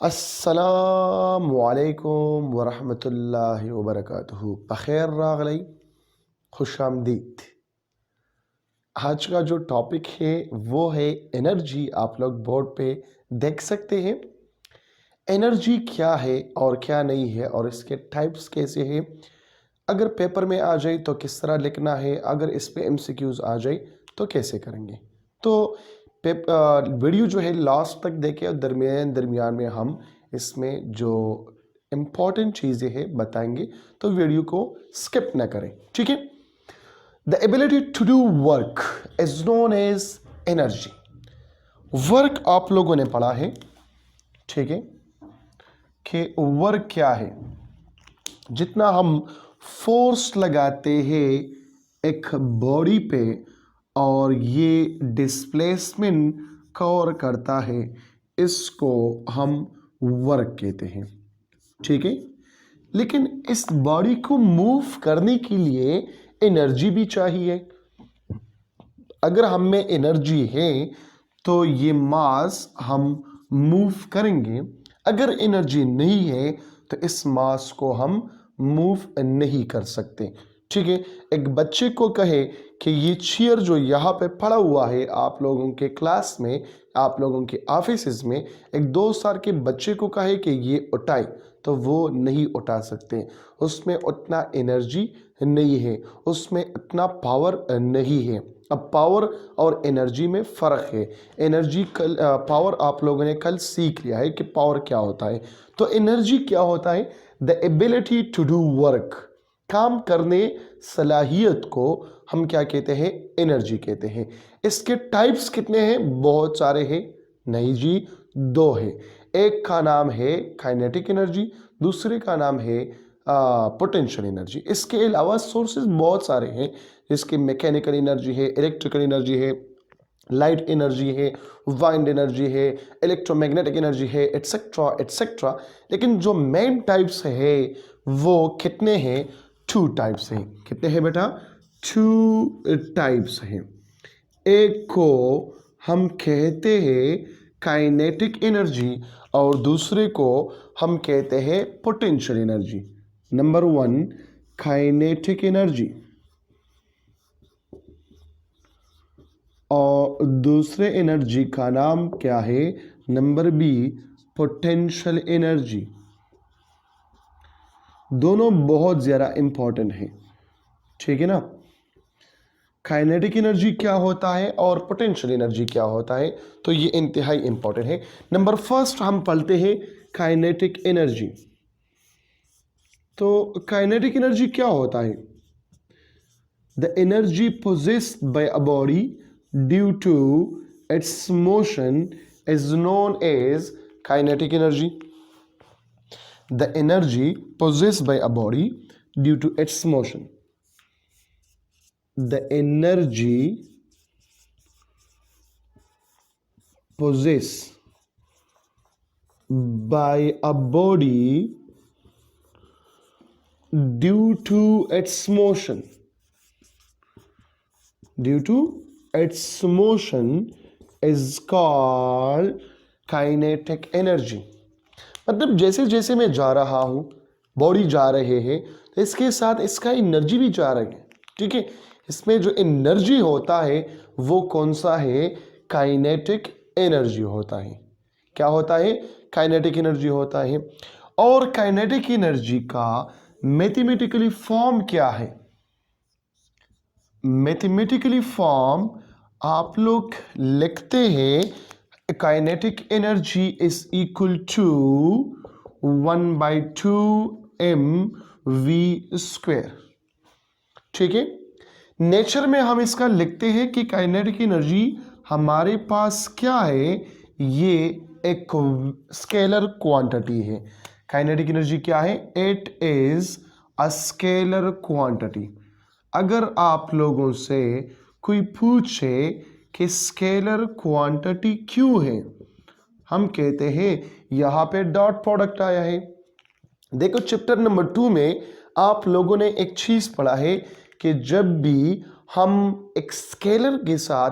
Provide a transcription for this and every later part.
अस्सलामुअलैकुम वरहमतुल्लाहि वबरकातुहू। बख़ैर रागलई, खुश आमदीद। आज का जो टॉपिक है वो है एनर्जी। आप लोग बोर्ड पे देख सकते हैं एनर्जी क्या है और क्या नहीं है और इसके टाइप्स कैसे हैं। अगर पेपर में आ जाए तो किस तरह लिखना है, अगर इस पे एमसीक्यूज आ जाए तो कैसे करेंगे। तो वीडियो जो है लास्ट तक देखें और दरमियान में हम इसमें जो इम्पोर्टेंट चीज़ें हैं बताएंगे, तो वीडियो को स्किप ना करें, ठीक है। The ability to do work is known as energy. Work आप लोगों ने पढ़ा है, ठीक है, कि वर्क क्या है। जितना हम फोर्स लगाते हैं एक बॉडी पे और ये डिस्प्लेसमेंट कवर करता है, इसको हम वर्क कहते हैं, ठीक है। लेकिन इस बॉडी को मूव करने के लिए एनर्जी भी चाहिए। अगर हम में एनर्जी है तो ये मास हम मूव करेंगे। अगर एनर्जी नहीं है तो इस मास को हम मूव नहीं कर सकते, ठीक है। एक बच्चे को कहे कि ये चेयर जो यहाँ पे पड़ा हुआ है, आप लोगों के क्लास में, आप लोगों के ऑफिस में, एक 2 साल के बच्चे को कहे कि ये उठाए, तो वो नहीं उठा सकते। उसमें उतना एनर्जी नहीं है, उसमें इतना पावर नहीं है। अब पावर और एनर्जी में फ़र्क है। एनर्जी पावर आप लोगों ने कल सीख लिया है कि पावर क्या होता है। तो एनर्जी क्या होता है? The ability to do work, काम करने सलाहियत को हम क्या कहते हैं? एनर्जी कहते हैं। इसके टाइप्स कितने हैं? बहुत सारे हैं। नहीं जी, 2 है। एक का नाम है काइनेटिक एनर्जी, दूसरे का नाम है पोटेंशियल एनर्जी। इसके अलावा सोर्सेज बहुत सारे हैं, जिसकी मैकेनिकल एनर्जी है, इलेक्ट्रिकल एनर्जी है, लाइट एनर्जी है, वाइंड एनर्जी है, इलेक्ट्रोमैग्नेटिक एनर्जी है, एटसेट्रा एटसेट्रा। लेकिन जो मेन टाइप्स है वो कितने हैं? 2 टाइप्स हैं। कितने हैं बेटा? 2 टाइप्स हैं। एक को हम कहते हैं काइनेटिक एनर्जी और दूसरे को हम कहते हैं potential energy. Number 1 kinetic energy और दूसरे एनर्जी का नाम क्या है? Number B potential energy. दोनों बहुत ज़्यादा इंपॉर्टेंट है, ठीक है ना। काइनेटिक एनर्जी क्या होता है और पोटेंशियल एनर्जी क्या होता है, तो ये इंतहाई इंपॉर्टेंट है। नंबर फर्स्ट हम पढ़ते हैं काइनेटिक एनर्जी। तो काइनेटिक एनर्जी क्या होता है? The energy possessed by a body due to its motion is known as kinetic energy. The energy possessed by a body due to its motion. The energy possessed by a body due to its motion is called kinetic energy. मतलब जैसे जैसे मैं जा रहा हूँ, body जा रहे हैं, तो इसके साथ इसका एनर्जी भी जा रही है, ठीक है। इसमें जो एनर्जी होता है वो कौन सा है? काइनेटिक एनर्जी होता है। क्या होता है? काइनेटिक एनर्जी होता है। और काइनेटिक एनर्जी का मैथमेटिकली फॉर्म क्या है? मैथमेटिकली फॉर्म आप लोग लिखते हैं kinetic energy is equal to 1/2mv², ठीक है। नेचर में हम इसका लिखते हैं कि काइनेटिक एनर्जी हमारे पास क्या है? ये एक स्केलर क्वांटिटी है। काइनेटिक एनर्जी क्या है? It is a scalar quantity. अगर आप लोगों से कोई पूछे कि स्केलर क्वांटिटी क्यों है, हम कहते हैं यहाँ पे डॉट प्रोडक्ट आया है। देखो चैप्टर नंबर 2 में आप लोगों ने एक चीज पढ़ा है कि जब भी हम एक स्केलर के साथ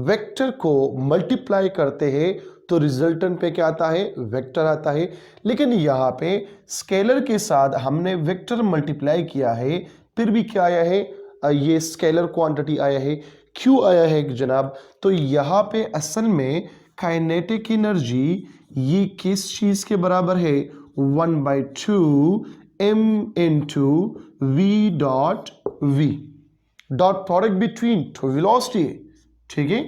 वेक्टर को मल्टीप्लाई करते हैं तो रिजल्टेंट पे क्या आता है, वेक्टर आता है। लेकिन यहाँ पे स्केलर के साथ हमने वेक्टर मल्टीप्लाई किया है, फिर भी क्या आया है, ये स्केलर क्वांटिटी आया है। क्यों आया है जनाब, तो यहाँ पे असल में काइनेटिक एनर्जी ये किस चीज के बराबर है, 1/2 m into V dot V, dot product between two velocity है, ठीक है।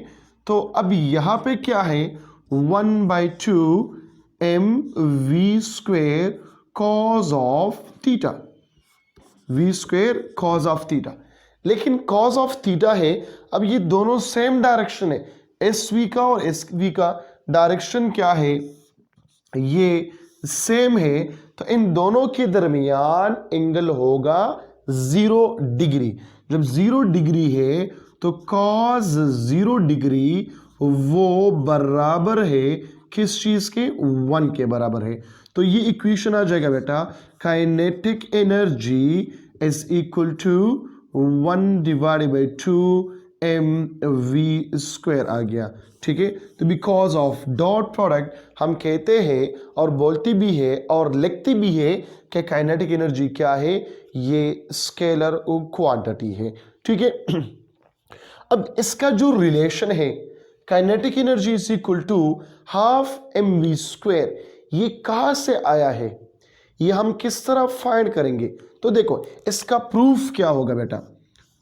तो अब यहां पे क्या है, 1/2 m v square cause of theta, v square cause of theta. लेकिन कॉज ऑफ थीटा है, अब ये दोनों सेम डायरेक्शन है, एस वी का और एस वी का डायरेक्शन क्या है, ये सेम है। तो इन दोनों के दरमियान एंगल होगा 0 डिग्री। जब 0 डिग्री है तो कॉस 0 डिग्री वो बराबर है किस चीज के, 1 के बराबर है। तो ये इक्वेशन आ जाएगा बेटा, kinetic energy is equal to 1/2 mv square आ गया, ठीक है। तो बिकॉज ऑफ डॉट प्रोडक्ट हम कहते हैं और बोलते भी है और लिखते भी है कि काइनेटिक एनर्जी क्या है, ये स्केलर क्वांटिटी है, ठीक है। अब इसका जो रिलेशन है, kinetic energy is equal to half mv square, ये कहां से आया है, ये हम किस तरह फाइंड करेंगे। तो देखो इसका प्रूफ क्या होगा बेटा,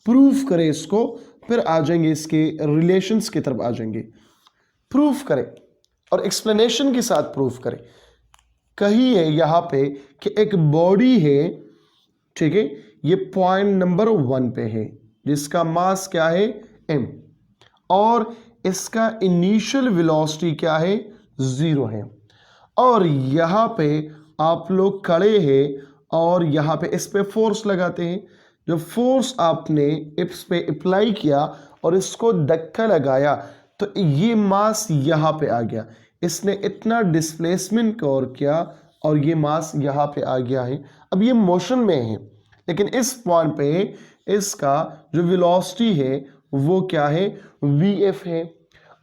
प्रूफ करें इसको, फिर आ जाएंगे इसके रिलेशंस की तरफ आ जाएंगे। प्रूफ करें और एक्सप्लेनेशन के साथ प्रूफ करें। कहिए यहां पे कि एक बॉडी है, ठीक है, ये पॉइंट नंबर 1 पे है जिसका मास क्या है, m, और इसका इनिशियल वेलोसिटी क्या है, 0 है। और यहां पे आप लोग खड़े हैं और यहां पे इस पे फोर्स लगाते हैं। जब फोर्स आपने इस पे अप्लाई किया और इसको धक्का लगाया तो ये मास यहां पे आ गया, इसने इतना डिस्प्लेसमेंट कवर किया और ये मास यहां पे आ गया है। अब ये मोशन में है, लेकिन इस पॉइंट पे इसका जो वेलोसिटी है वो क्या है, vf है।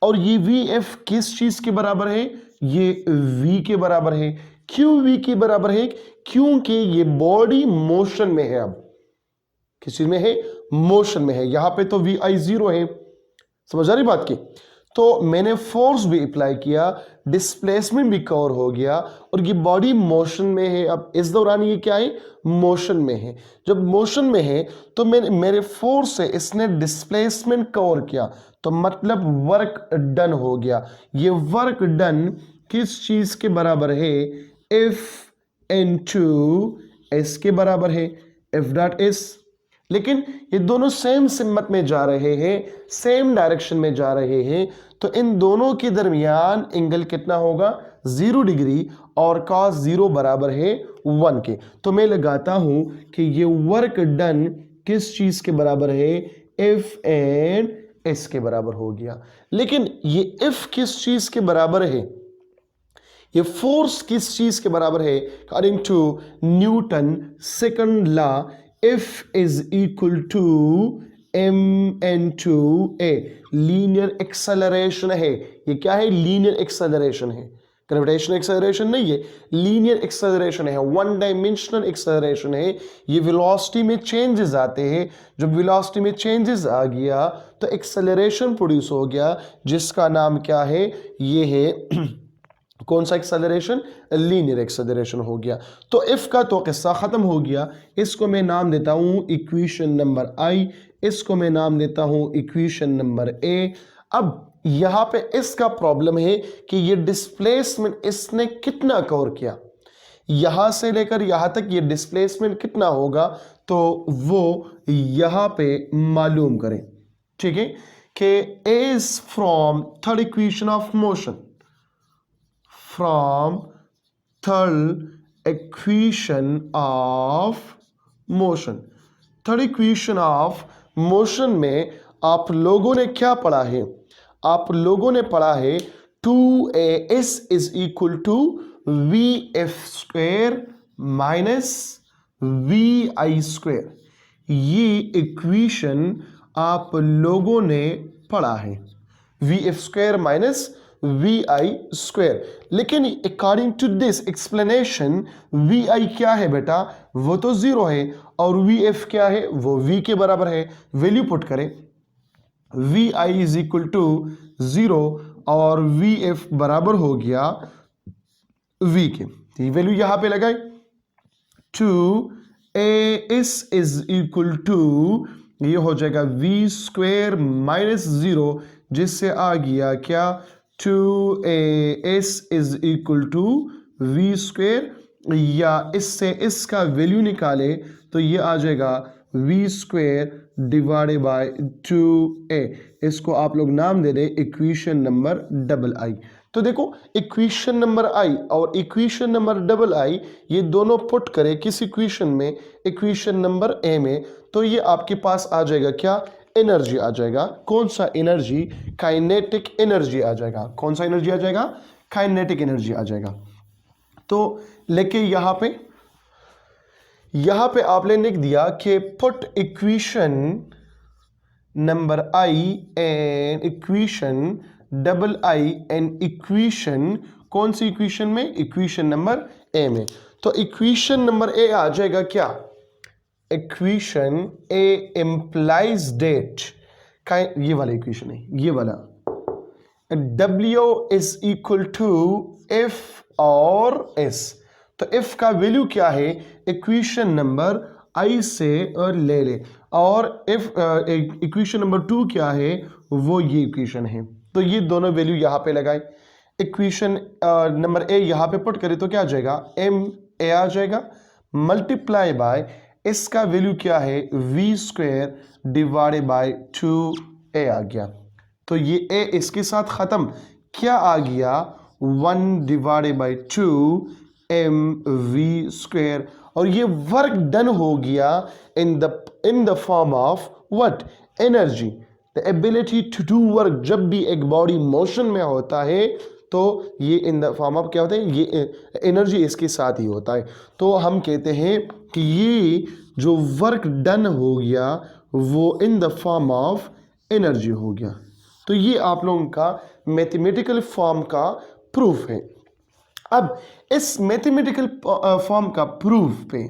और ये vf किस चीज के बराबर है, ये v के बराबर है। क्यों v के बराबर है, क्योंकि ये बॉडी मोशन में है। अब किस चीज में है, मोशन में है। यहां पे तो vi 0 है, समझ आ रही बात की। तो मैंने फोर्स भी अप्लाई किया, डिस्प्लेसमेंट भी कवर हो गया और ये बॉडी मोशन में है। अब इस दौरान ये क्या है, मोशन में है। जब मोशन में है तो मेरे फोर्स से इसने डिस्प्लेसमेंट कवर किया, तो मतलब वर्क डन हो गया। ये वर्क डन किस चीज के बराबर है, F into S के बराबर है, F डॉट S। लेकिन ये दोनों सेम सिमत में जा रहे हैं, सेम डायरेक्शन में जा रहे हैं, तो इन दोनों के दरमियान एंगल कितना होगा, 0 डिग्री, और cos 0 बराबर है 1 के। तो मैं लगाता हूं कि ये वर्क डन किस चीज के बराबर है, F एंड S के बराबर हो गया। लेकिन ये F किस चीज के बराबर है, ये फोर्स किस चीज के बराबर है, according to Newton second law, F is equal to mn/a, linear acceleration है। ये क्या है, लीनियर एक्सेलरेशन है, ग्रेविटेशनल एक्सेलरेशन नहीं है, लीनियर एक्सेलरेशन है, वन डायमेंशनल एक्सेलरेशन है। ये वेलोसिटी में चेंजेस आते हैं, जब वेलोसिटी में चेंजेस आ गया तो एक्सेलरेशन प्रोड्यूस हो गया, जिसका नाम क्या है, ये है कौन सा एक्सेलरेशन, लीनियर एक्सेलरेशन हो गया। तो F का तो किस्सा खत्म हो गया। इसको मैं नाम देता हूं इक्वेशन नंबर I, इसको मैं नाम देता हूं इक्वेशन नंबर A। अब यहां पे इसका प्रॉब्लम है कि ये डिस्प्लेसमेंट इसने कितना कवर किया, यहां से लेकर यहां तक ये डिस्प्लेसमेंट कितना होगा, तो वो यहां पे मालूम करें, ठीक है। कि is from third equation of motion, from third equation of motion, third equation of motion में आप लोगों ने क्या पढ़ा है, आप लोगों ने पढ़ा है 2as is equal to vf square minus vi square. ये इक्वेशन आप लोगों ने पढ़ा है, vf square minus V I square. लेकिन according to this explanation V I क्या है बेटा, वो तो जीरो है, और वी एफ क्या है, वो वी के बराबर है। वैल्यू पुट करें, V I is equal to zero और वी एफ बराबर हो गया वी के। तो वैल्यू यहां पे लगाए, two A S is equal to, ये हो जाएगा वी स्क्वेयर माइनस जीरो, जिससे आ गया क्या, two A S is equal to V square, या इससे इसका वैल्यू निकाले तो ये आ जाएगा V square divided by two A. इसको आप लोग नाम दे दें इक्वेशन नंबर डबल आई। तो देखो इक्वेशन नंबर आई और इक्वेशन नंबर डबल आई, ये दोनों पुट करें किस इक्वेशन में, इक्वेशन नंबर ए में, तो ये आपके पास आ जाएगा क्या, एनर्जी आ जाएगा। कौन सा एनर्जी, काइनेटिक एनर्जी आ जाएगा। कौन सा एनर्जी आ जाएगा, काइनेटिक एनर्जी आ जाएगा। तो लेके यहां पे आपने लिख दिया कि put equation number I and equation double I and equation, कौन सी इक्वेशन में, इक्वेशन नंबर ए में। तो इक्वेशन नंबर ए आ जाएगा क्या, इक्वेशन ए इम्प्लाइज डेट, ये वाला इक्वेशन है, ये वाला, W is equal to F और एस। तो एफ का वैल्यू क्या है, इक्वेशन नंबर आई से और ले, और एफ इक्वेशन नंबर 2 क्या है, वो ये इक्वेशन है। तो ये दोनों वैल्यू यहां पे लगाए, इक्वेशन नंबर ए यहां पे पुट करें तो क्या आ जाएगा, एम ए आ जाएगा, मल्टीप्लाई बाय इसका वैल्यू क्या है, V square divided by 2a आ गया। तो ये a इसके साथ खत्म, क्या आ गया, 1 divided by 2 M V square. और ये वर्क डन हो गया in the form of what, energy, the ability to do work. जब भी एक बॉडी मोशन में होता है तो ये इन द फॉर्म ऑफ क्या होता है, ये एनर्जी इसके साथ ही होता है। तो हम कहते हैं कि ये जो वर्क डन हो गया वो इन द फॉर्म ऑफ एनर्जी हो गया। तो ये आप लोगों का मैथमेटिकल फॉर्म का प्रूफ है। अब इस मैथमेटिकल फॉर्म का प्रूफ पे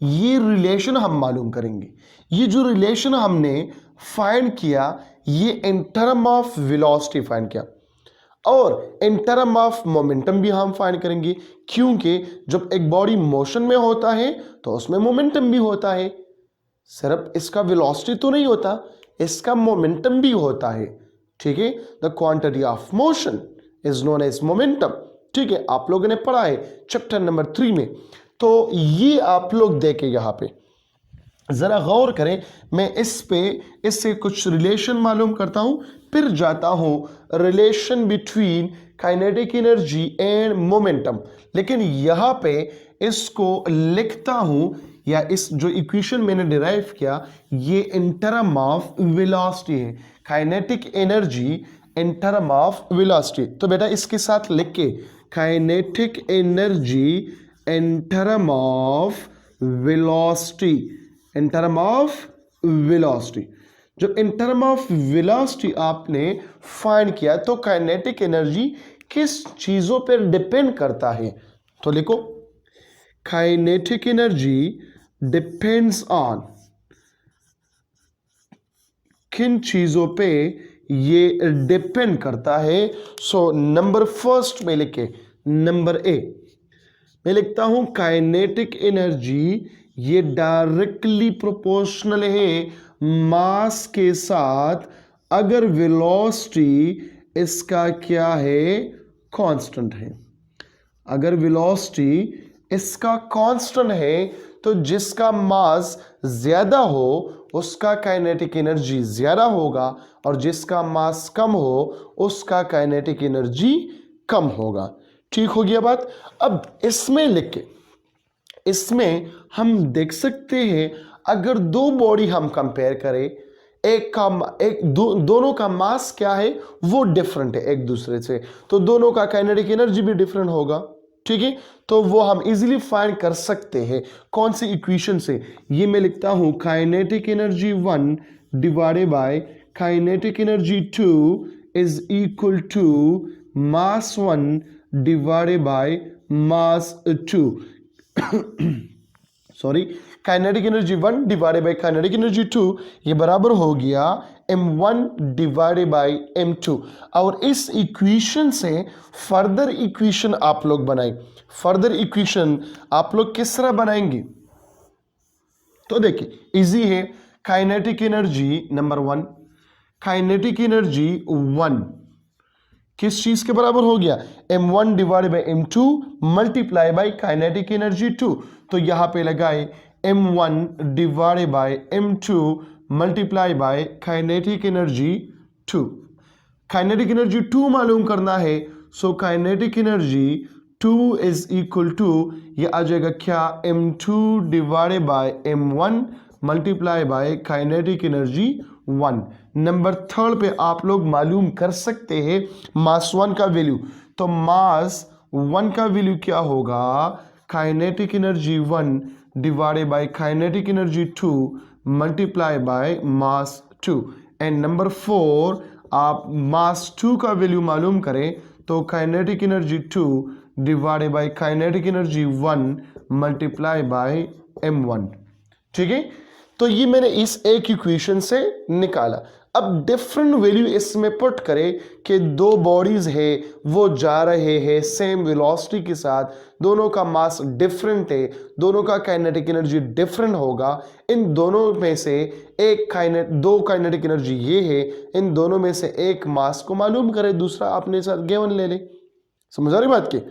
ये रिलेशन हम मालूम करेंगे। ये जो रिलेशन हमने फाइंड किया, ये इन टर्म ऑफ वेलोसिटी फाइंड किया, और इन टर्म ऑफ मोमेंटम भी हम फाइंड करेंगे, क्योंकि जब एक बॉडी मोशन में होता है तो उसमें मोमेंटम भी होता है। सिर्फ इसका वेलोसिटी तो नहीं होता, इसका मोमेंटम भी होता है। ठीक है, the quantity of motion is known as momentum. ठीक है, आप लोगों ने पढ़ा है चैप्टर नंबर 3 में। तो ये आप लोग देखें, यहां पे जरा गौर करें। मैं इससे कुछ रिलेशन मालूम करता हूं, फिर जाता हूं relation between kinetic energy and momentum. लेकिन यहां पे इसको लिखता हूं, या इस जो इक्वेशन मैंने डिराइव किया, ये इन टर्म ऑफ वेलोसिटी है, kinetic energy in term of velocity. तो बेटा इसके साथ लिख के, kinetic energy in term of velocity, in term of velocity. जब इन टर्म ऑफ वेलोसिटी आपने फाइंड किया तो काइनेटिक एनर्जी किस चीजों पर डिपेंड करता है, तो लिखो काइनेटिक एनर्जी डिपेंड्स ऑन, किन चीजों पे ये डिपेंड करता है। सो नंबर फर्स्ट में लिखे, नंबर ए मैं लिखता हूं काइनेटिक एनर्जी ये डायरेक्टली प्रोपोर्शनल है मास के साथ, अगर वेलोसिटी इसका क्या है, कांस्टेंट है। अगर वेलोसिटी इसका कांस्टेंट है तो जिसका मास ज्यादा हो उसका काइनेटिक एनर्जी ज्यादा होगा, और जिसका मास कम हो उसका काइनेटिक एनर्जी कम होगा। ठीक हो गया बात। अब इसमें लिख के, इसमें हम देख सकते हैं, अगर दो बॉडी हम कंपेयर करें, दोनों का मास क्या है, वो डिफरेंट है एक दूसरे से, तो दोनों का काइनेटिक एनर्जी भी डिफरेंट होगा। ठीक है, तो वो हम इजीली फाइंड कर सकते हैं। कौन सी इक्वेशन से, ये मैं लिखता हूं kinetic energy 1 divided by kinetic energy 2 is equal to mass 1 divided by mass 2 sorry, kinetic energy 1 divided by kinetic energy 2, ये बराबर हो गया m1 डिवाइडेड बाय m2। और इस इक्वेशन से फर्दर इक्वेशन आप लोग बनाए। फर्दर इक्वेशन आप लोग किस तरह बनाएंगे? तो देखिए इजी है। Kinetic energy number 1, kinetic energy 1 किस चीज के बराबर हो गया? m1 divided by m2 multiply by kinetic energy 2। तो यहां पे लगाए m1 divided by m2 multiply by kinetic energy 2। Kinetic energy 2 मालूम करना है, so kinetic energy 2 is equal to, ये आ जाएगा क्या? m2 divided by m1 multiply by kinetic energy 1। Number 3 पे आप लोग मालूम कर सकते हैं मास 1 का वैल्यू। तो मास 1 का वैल्यू क्या होगा? Kinetic energy 1 divided by kinetic energy 2 multiply by mass 2। And number 4 आप मास 2 का वैल्यू मालूम करें तो kinetic energy 2 divided by kinetic energy 1 multiply by m1। ठीक है, तो ये मैंने इस एक इक्वेशन से निकाला। अब डिफरेंट वैल्यू इसमें पुट करें कि दो बॉडीज है वो जा रहे हैं सेम वेलोसिटी के साथ, दोनों का मास डिफरेंट है, दोनों का काइनेटिक एनर्जी डिफरेंट होगा। इन दोनों में से दो काइनेटिक एनर्जी ये है, इन दोनों में से एक मास को मालूम करें, दूसरा अपने साथ गिवन ले ले। समझ आ रही बात की?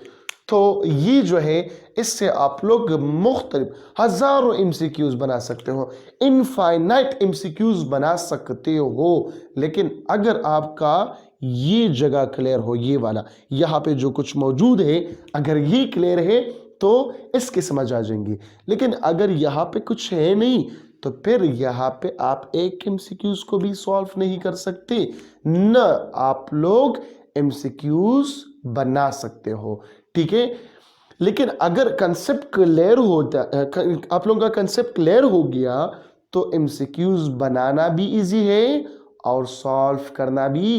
तो ये जो है इससे आप लोग मुख्तलिफ हजारों एमसीक्यूज बना सकते हो, इनफाइनाइट एमसीक्यूज बना सकते हो। लेकिन अगर आपका ये जगह क्लियर हो, ये वाला यहाँ पे जो कुछ मौजूद है, अगर ये क्लियर है तो इसके समझ आ जाएंगे। लेकिन अगर यहाँ पे कुछ है नहीं तो फिर यहाँ पे आप एक एमसीक्यूज को भी सॉल्व नहीं कर सकते, न आप लोग एमसीक्यूज बना सकते हो। ठीक है, लेकिन अगर कंसेप्ट क्लियर होता, आप लोगों का कंसेप्ट क्लियर हो गया तो एमसीक्यूज बनाना भी इजी है और सॉल्व करना भी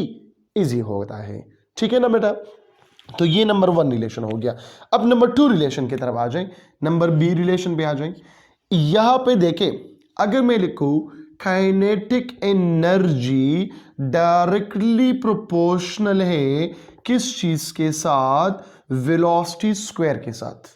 इजी होता है। ठीक है ना बेटा? तो ये नंबर 1 रिलेशन हो गया। अब नंबर 2 रिलेशन की तरफ आ जाए, नंबर बी रिलेशन पे आ जाए। यहां पे देखें, अगर मैं लिखूं काइनेटिक एनर्जी डायरेक्टली प्रोपोर्शनल है किस चीज के साथ? वेलोसिटी स्क्वायर के साथ।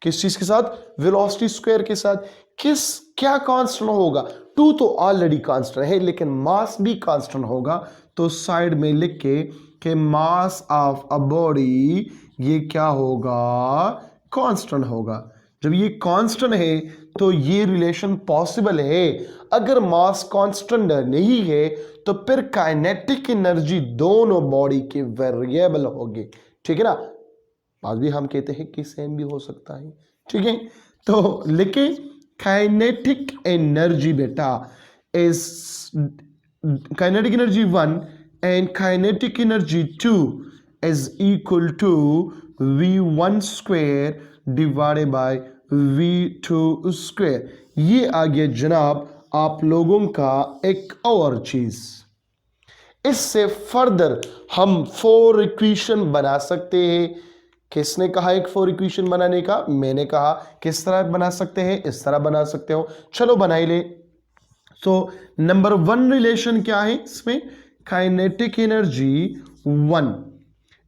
किस चीज के साथ? वेलोसिटी स्क्वायर के साथ। क्या कांस्टेंट होगा? 2 तो ऑलरेडी कांस्टेंट है, लेकिन मास भी कांस्टेंट होगा। तो साइड में लिख के कि मास ऑफ अ बॉडी ये क्या होगा? कांस्टेंट होगा। जब ये कांस्टेंट है तो ये रिलेशन पॉसिबल है। अगर मास कांस्टेंट नहीं है तो फिर काइनेटिक एनर्जी दोनों बॉडी के वेरिएबल होंगे। ठीक है ना? बात भी हम कहते हैं कि सेम भी हो सकता है। ठीक है, तो लिखे काइनेटिक एनर्जी बेटा is kinetic energy 1 and kinetic energy 2 is equal to v1 square divided by v2 square. ये आ गया जनाब आप लोगों का एक और चीज। इससे फर्दर हम 4 इक्वेशन बना सकते हैं। किसने कहा एक 4 इक्वेशन बनाने का? मैंने कहा। किस तरह बना सकते हैं? इस तरह बना सकते हो। चलो बनाई ले। सो नंबर 1 रिलेशन क्या है इसमें? Kinetic energy 1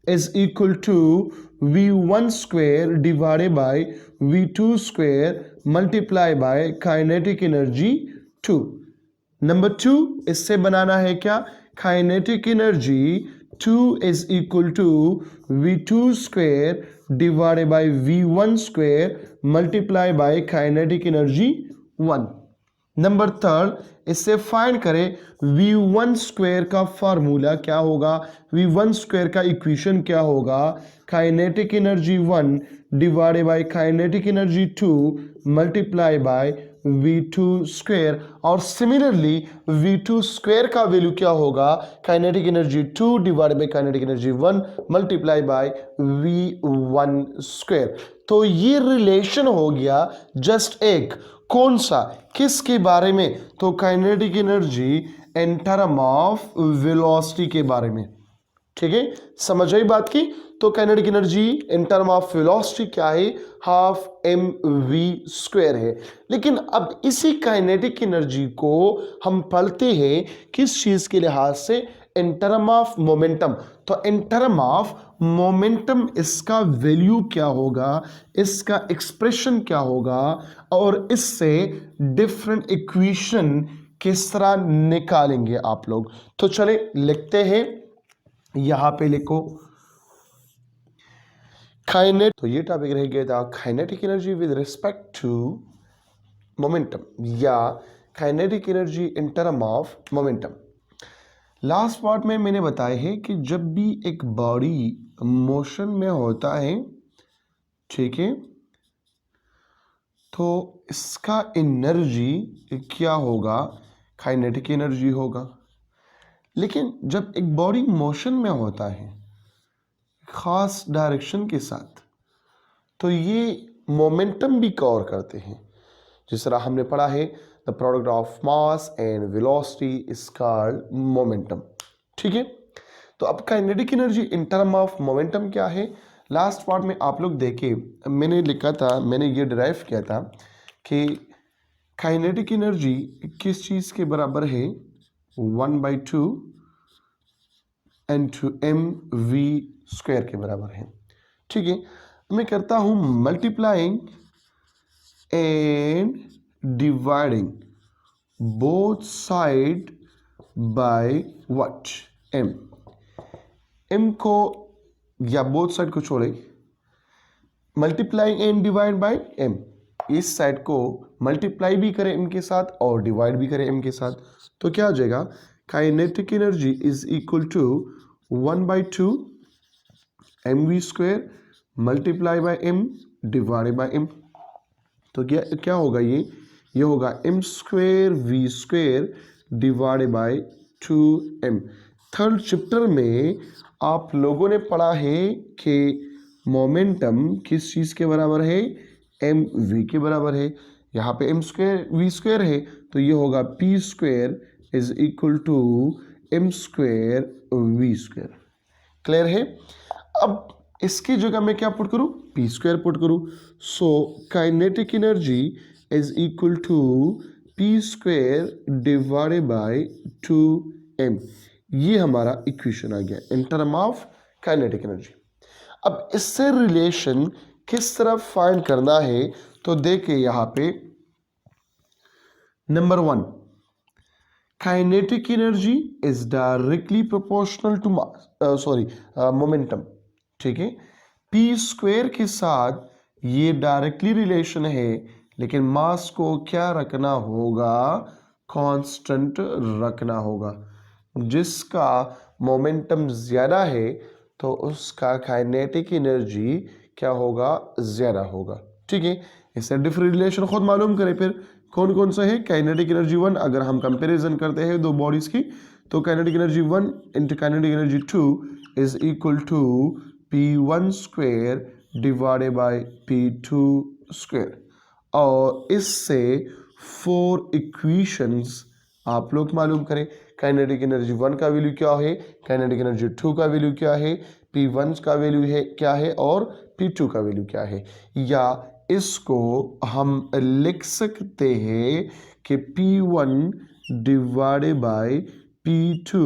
is equal to v1 square divided by v2 square multiply by kinetic energy 2। Number 2 इससे बनाना है क्या? Kinetic energy 2 is equal to v2 square divided by v1 square multiply by kinetic energy 1। Number 3 इससे find करें v1 square का formula क्या होगा? v1 square का इक्वेशन क्या होगा? Kinetic energy 1 divided by kinetic energy 2 multiply by v2 square. और similarly v2 square का वैल्यू क्या होगा? Kinetic energy 2 divided by kinetic energy 1 multiply by v1 square. तो ये रिलेशन हो गया जस्ट एक। कौन सा? किसके बारे में? तो kinetic energy in term of velocity के बारे में। ठीक है, समझ आई बात की। तो kinetic energy in term of velocity क्या है, हाफ एम वी स्क्वायर है। लेकिन अब इसी काइनेटिक एनर्जी को हम पढ़ते हैं किस चीज के लिहाज से, इन टर्म ऑफ मोमेंटम। तो इन टर्म ऑफ मोमेंटम इसका वैल्यू क्या होगा, इसका एक्सप्रेशन क्या होगा, और इससे डिफरेंट इक्वेशन किस तरह निकालेंगे आप लोग। तो चले लिखते हैं, यहां पे लिखो काइनेट। तो ये टॉपिक रह गया था kinetic energy with respect to momentum या kinetic energy in term of momentum. Last part में मैंने बताया है कि जब भी एक बॉडी मोशन में होता है, ठीक है, तो इसका एनर्जी क्या होगा, काइनेटिक एनर्जी होगा। लेकिन जब एक बॉडी मोशन में होता है खास डायरेक्शन के साथ, तो ये मोमेंटम भी कवर करते हैं। जिस तरह हमने पढ़ा है, the product of mass and velocity is called momentum. ठीक है, तो अब kinetic energy in term of momentum क्या है, लास्ट पार्ट में आप लोग देखे मैंने लिखा था, मैंने ये डिराइव किया था कि काइनेटिक एनर्जी किस चीज के बराबर है, 1/2 into mv स्क्वायर के बराबर है। ठीक है, मैं करता हूं multiplying and dividing both side by what, m को या बोथ साइड को छोड़े, multiplying and divide by m, इस साइड को मल्टीप्लाई भी करें m के साथ और डिवाइड भी करें m के साथ, तो क्या हो जाएगा, kinetic energy is equal to 1/2 mv square multiply by m divided by m। तो क्या होगा, ये होगा m square v square divided by 2m। Third chapter में आप लोगों ने पढ़ा है कि मोमेंटम किस चीज के बराबर है, एम वी के बराबर है। यहाँ पे m स्क्वायर v स्क्वायर है, तो ये होगा p square is equal to m square v square. Clear है। अब इसकी जगह मैं क्या पुट करूं, p स्क्वायर पुट करूं। So kinetic energy is equal to p square divided by 2m। ये हमारा इक्वेशन आ गया in term of kinetic energy. अब इससे रिलेशन किस तरह फाइंड करना है, तो देखिए यहां पे number 1, kinetic energy is directly proportional to momentum. ठीक है, p स्क्वायर के साथ ये डायरेक्टली रिलेशन है, लेकिन मास को क्या रखना होगा, कांस्टेंट रखना होगा। जिसका मोमेंटम ज्यादा है तो उसका काइनेटिक एनर्जी क्या होगा, ज्यादा होगा। ठीक है, इससे डिफरेंट रिलेशन खुद मालूम करें फिर कौन कौन सा है। काइनेटिक एनर्जी 1, अगर हम कंपैरिजन करते हैं दो बॉडीज की, तो kinetic energy 1 into kinetic energy 2 is equal to p1 square divided by p2 square. और इससे 4 इक्वेशंस आप लोग मालूम करें। काइनेटिक एनर्जी 1 का वैल्यू क्या है, काइनेटिक एनर्जी 2 का वैल्यू क्या है, p1 का वैल्यू है क्या है, और p2 का वैल्यू क्या है। या इसको हम लिख सकते हैं कि p1 डिवाइडेड बाय p2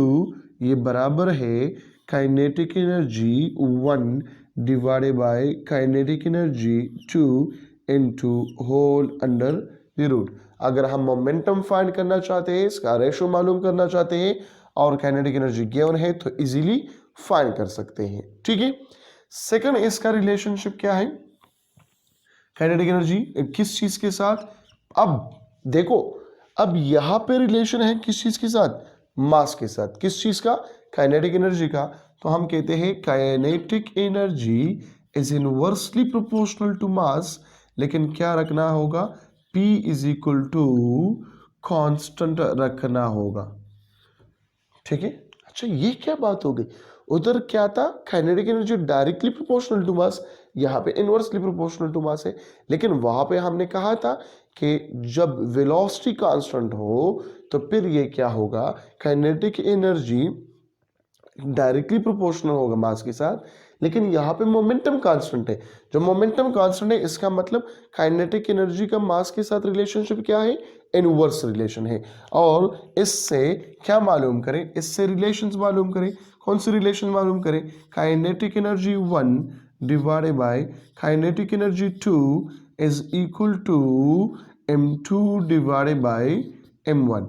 ये बराबर है kinetic energy 1 divided by kinetic energy 2 into whole under the root. अगर हम मोमेंटम फाइंड करना चाहते हैं, इसका रेशो मालूम करना चाहते हैं और काइनेटिक एनर्जी गिवन है, तो इजीली फाइंड कर सकते हैं। ठीक है, सेकंड इसका रिलेशनशिप क्या है, काइनेटिक एनर्जी किस चीज के साथ। अब देखो, अब यहां पे रिलेशन है किस चीज के साथ, मास के साथ। किस चीज का, काइनेटिक एनर्जी का। तो हम कहते हैं kinetic energy is inversely proportional to mass, लेकिन क्या रखना होगा, P is equal to constant रखना होगा। ठीक है, अच्छा ये क्या बात हो गई, उधर क्या था, kinetic energy directly proportional to mass, यहाँ पे इनवर्सली प्रोपोर्शनल टू मास है। लेकिन वहां पे हमने कहा था कि जब वेलोसिटी कांस्टेंट हो तो फिर ये क्या होगा, काइनेटिक एनर्जी डायरेक्टली प्रोपोर्शनल होगा मास के साथ, लेकिन यहाँ पे मोमेंटम कांस्टेंट है। जो मोमेंटम कांस्टेंट है इसका मतलब काइनेटिक एनर्जी का मास के साथ रिलेशनशिप क्या है, इनवर्स रिलेशन है। और इससे क्या मालूम करें, इससे रिलेशंस मालूम करें। कौन सी रिलेशन मालूम करें, kinetic energy 1 divided by kinetic energy 2 is equal to m2 divided by m1।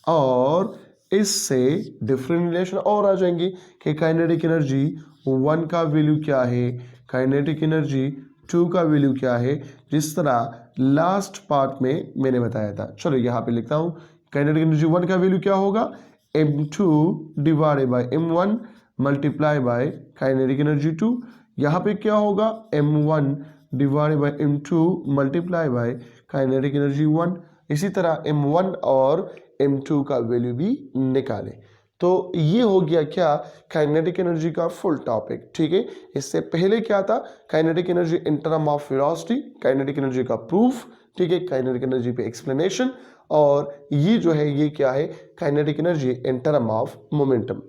और इससे डिफरेंट रिलेशन और आ जाएंगे कि काइनेटिक एनर्जी 1 का वैल्यू क्या है, काइनेटिक एनर्जी 2 का वैल्यू क्या है, जिस तरह लास्ट पार्ट में मैंने बताया था। चलो यहाँ पे लिखता हूँ, काइनेटिक एनर्जी 1 का वैल्यू क्या होगा, m2 divided by m1 multiply by kinetic energy 2। यहाँ पे क्या होगा, m1 divided by m2 multiply by kinetic energy 1। इसी तरह m1 और m2 का वैल्यू भी निकालें। तो ये हो गया क्या, काइनेटिक एनर्जी का फुल टॉपिक। ठीक है, इससे पहले क्या था, kinetic energy in term of velocity, kinetic energy का प्रूफ, ठीक है, काइनेटिक एनर्जी पे एक्सप्लेनेशन, और ये जो है ये क्या है, kinetic energy in term of momentum.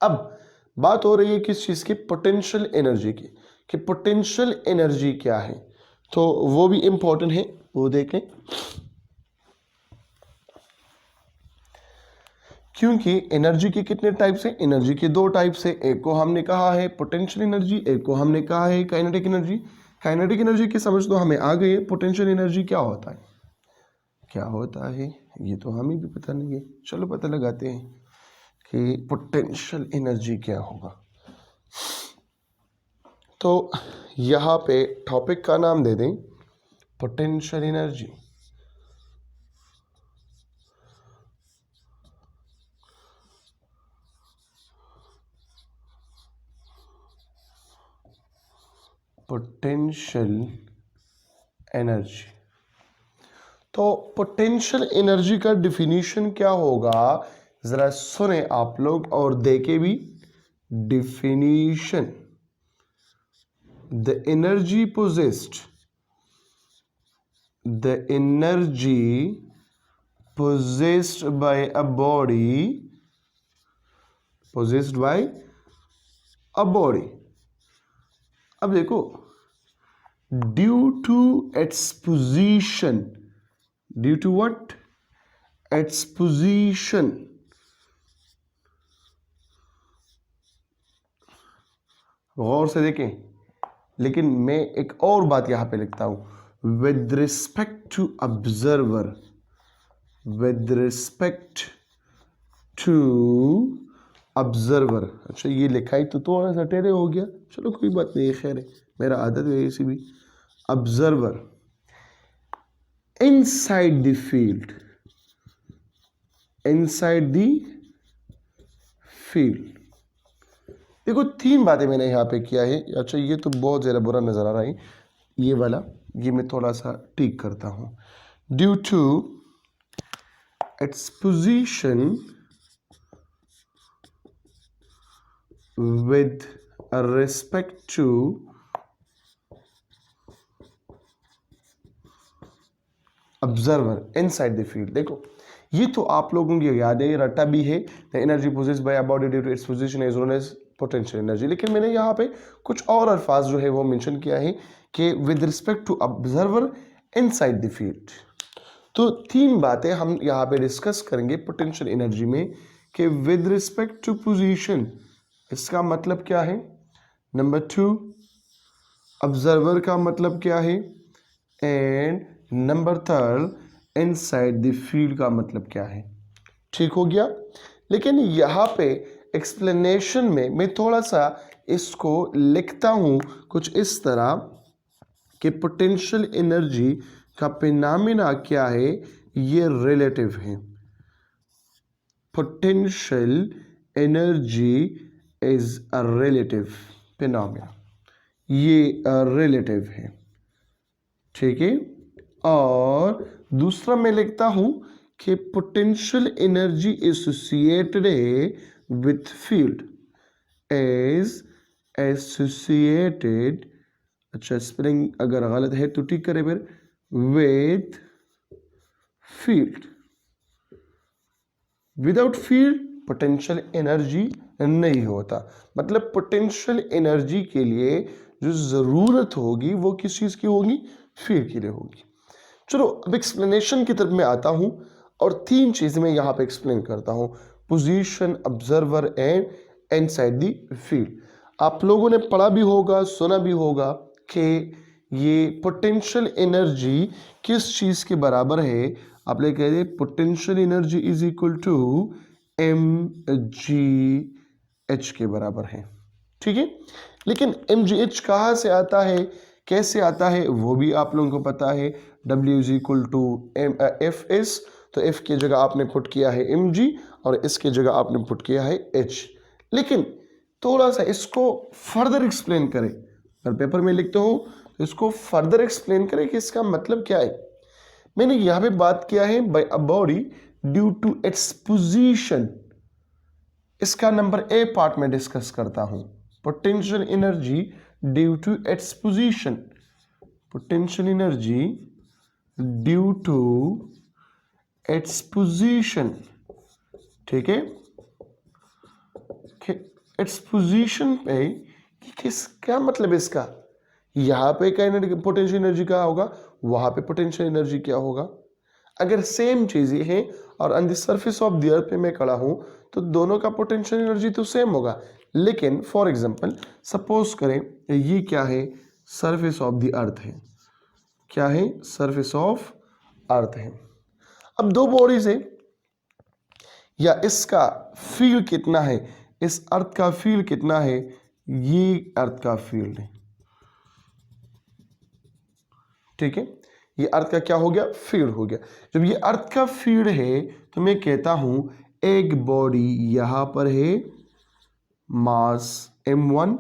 अब बात हो रही है किस चीज की, पोटेंशियल एनर्जी की, कि पोटेंशियल एनर्जी क्या है, तो वो भी इंपॉर्टेंट है, वो देखें। क्योंकि एनर्जी के कितने टाइप्स हैं, एनर्जी के दो टाइप्स है, एक को हमने कहा है पोटेंशियल एनर्जी, एक को हमने कहा है काइनेटिक एनर्जी। काइनेटिक एनर्जी की समझ तो हमें आ गई है, पोटेंशियल एनर्जी क्या होता है, क्या होता है ये तो हमें भी पता नहीं है। चलो पता लगाते हैं कि पोटेंशियल एनर्जी क्या होगा। तो यहाँ पे टॉपिक का नाम दे दें पोटेंशियल एनर्जी। पोटेंशियल एनर्जी, तो पोटेंशियल एनर्जी का डिफिनीशन क्या होगा, जरा सुने आप लोग और देखे भी। Definition, the energy possessed, the energy possessed by a body, possessed by a body। अब देखो, due to its position, due to what, its position, गौर से देखें, लेकिन मैं एक और बात यहां पे लिखता हूं, with respect to observer, with respect to observer. अच्छा ये लिखा ही तो थोड़ा सा टेढ़े हो गया, चलो कोई बात नहीं, खैर है, मेरा आदत है ऐसी भी। Observer inside the field, inside the field. देखो तीन बातें मैंने यहाँ पे किया है। अच्छा ये तो बहुत ज़्यादा बुरा नज़र आ रहा है, ये वाला, ये मैं थोड़ा सा ठीक करता हूँ। Due to its position with respect to observer inside the field। देखो ये तो आप लोगों की याद है, रट्टा भी है, the energy possessed by a body due to its position is known as potential energy. लेकिन मैंने यहाँ पे कुछ और अल्फाज जो है वो मेंशन किया है कि with respect to observer inside the field. तो तीन बातें हम यहाँ पे डिस्कस करेंगे पोटेंशियल एनर्जी में, कि विद रिस्पेक्ट टू पोजीशन, इसका मतलब क्या है, नंबर 2 ऑब्जर्वर का मतलब क्या है, and number 3 inside the field का मतलब क्या है। ठीक हो गया। लेकिन यहाँ पे एक्सप्लेनेशन में मैं थोड़ा सा इसको लिखता हूँ कुछ इस तरह कि पोटेंशियल एनर्जी का फिनोमेना क्या है, ये रिलेटिव है। Potential energy is a relative phenomena, ये रिलेटिव है, ठीक है। और दूसरा मैं लिखता हूं कि पोटेंशियल एनर्जी एसोसिएटेड है विथ फील्ड, इज एसोसिएटेड, अच्छा स्पेलिंग अगर गलत है तो ठीक करे फिर, with field. Without field potential energy नहीं होता। मतलब पोटेंशियल एनर्जी के लिए जो ज़रूरत होगी वो किस चीज़ की होगी, फील्ड के लिए होगी। चलो अब एक्सप्लेनेशन की तरफ मैं आता हूँ और 3 चीज़ें मैं यहाँ पे एक्सप्लेन करता हूँ, position, observer and inside the field. आप लोगों ने पढ़ा भी होगा, सुना भी होगा कि ये पोटेंशियल एनर्जी किस चीज़ के बराबर है। आप लोग कह रहे potential energy is equal to mgh के बराबर है, ठीक है। लेकिन mgh कहाँ से आता है, कैसे आता है, वो भी आप लोगों को पता है। W is equal to fs, तो f की जगह आपने पुट किया है mg और इसके जगह आपने पुट किया है h। लेकिन थोड़ा सा इसको फर्दर एक्सप्लेन करें, अगर पेपर में लिखते हो तो इसको फर्दर एक्सप्लेन करें कि इसका मतलब क्या है। मैंने यहां पे बात किया है by a body due to its position. इसका नंबर ए पार्ट में डिस्कस करता हूं, potential energy due to its position. Potential energy due to its position, ठीक है। इट्स पोजीशन पे किस क्या मतलब इसका, यहाँ पे क्या एनर्जी, पोटेंशियल एनर्जी क्या होगा, वहां पे पोटेंशियल एनर्जी क्या होगा। अगर सेम चीजें हैं और on the surface of the अर्थ पे मैं खड़ा हूं तो दोनों का पोटेंशियल एनर्जी तो सेम होगा। लेकिन फॉर एग्जांपल सपोज करें ये क्या है, सरफेस ऑफ द अर्थ है, क्या है, सरफेस ऑफ अर्थ है। अब दो बॉडीज है, या इसका फील्ड कितना है, इस अर्थ का फील्ड कितना है, ये अर्थ का फील्ड है, ठीक है। ये अर्थ का क्या हो गया, फील्ड हो गया। जब ये अर्थ का फील्ड है तो मैं कहता हूं एक बॉडी यहां पर है, मास m1,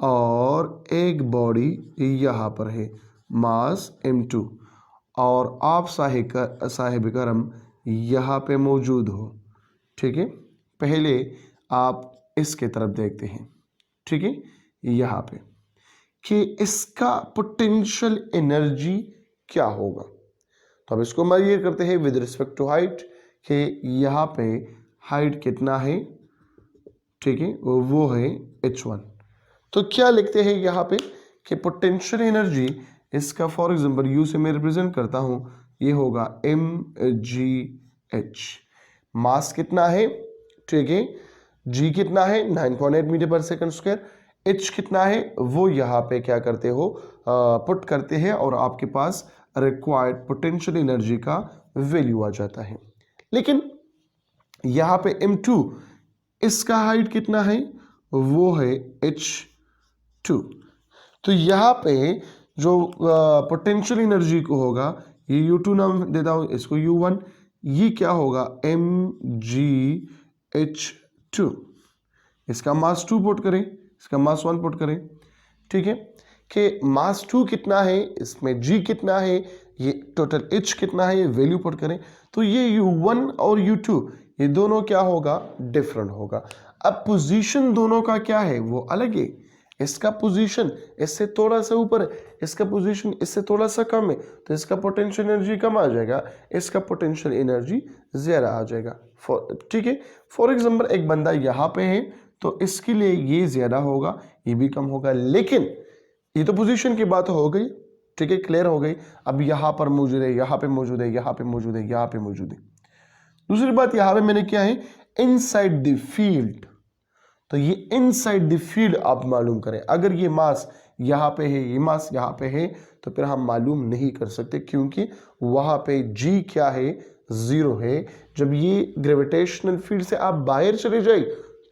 और एक बॉडी यहां पर है, मास m2, और आप साहिब करम यहां पे मौजूद हो, ठीक है। पहले आप इसके तरफ देखते हैं, ठीक है, यहां पे कि इसका पोटेंशियल एनर्जी क्या होगा। तो अब इसको मेजर करते हैं विद रिस्पेक्ट टू हाइट, कि यहाँ पे हाइट कितना है, ठीक है, वो है h1। तो क्या लिखते हैं यहाँ पे कि पोटेंशियल एनर्जी, इसका फॉर एग्जांपल u से मैं रिप्रेजेंट करता हूँ, ये होगा mgh। मास कितना है, ठीक है, g कितना है 9.8 मीटर पर सेकंड स्क्वायर, h कितना है वो यहाँ पे क्या करते हो, पुट करते हैं और आपके पास रिक्वायर्ड पोटेंशियल एनर्जी का वैल्यू आ जाता है। लेकिन यहाँ पे m2, इसका हाइट कितना है, वो है h2। तो यहाँ पे जो पोटेंशियल एनर्जी को होगा, ये u2 नाम देता हूँ इसको u1, ये क्या होगा mgh2। इसका मास 2 पुट करें, इसका मास 1 पुट करें, ठीक है, कि मास 2 कितना है, इसमें g कितना है, ये टोटल h कितना है, ये वैल्यू पुट करें। तो ये u1 और u2 ये दोनों क्या होगा, डिफरेंट होगा। अब पोजीशन दोनों का क्या है, वो अलग है। इसका पोजीशन इससे थोड़ा सा ऊपर है, इसका पोजीशन इससे थोड़ा सा कम है, तो इसका पोटेंशियल एनर्जी कम आ जाएगा, इसका पोटेंशियल एनर्जी ज्यादा आ जाएगा, ठीक है। फॉर एग्जांपल एक बंदा यहाँ पे है तो इसके लिए ये ज्यादा होगा, ये भी कम होगा। लेकिन ये तो पोजीशन की बात हो गई, ठीक है, क्लियर हो गई। अब यहाँ पर मौजूद है, यहाँ पे मौजूद है, यहाँ पे मौजूद है, यहाँ पे मौजूद है। दूसरी बात यहाँ पे मैंने क्या है, इनसाइड द फील्ड। तो ये इनसाइड द फील्ड आप मालूम करें। अगर ये मास यहाँ पे है, ये मास यहाँ पे है, तो फिर हम मालूम नहीं कर सकते, क्योंकि वहां पे g क्या है, 0 है। जब ये ग्रेविटेशनल फील्ड से आप बाहर चले जाए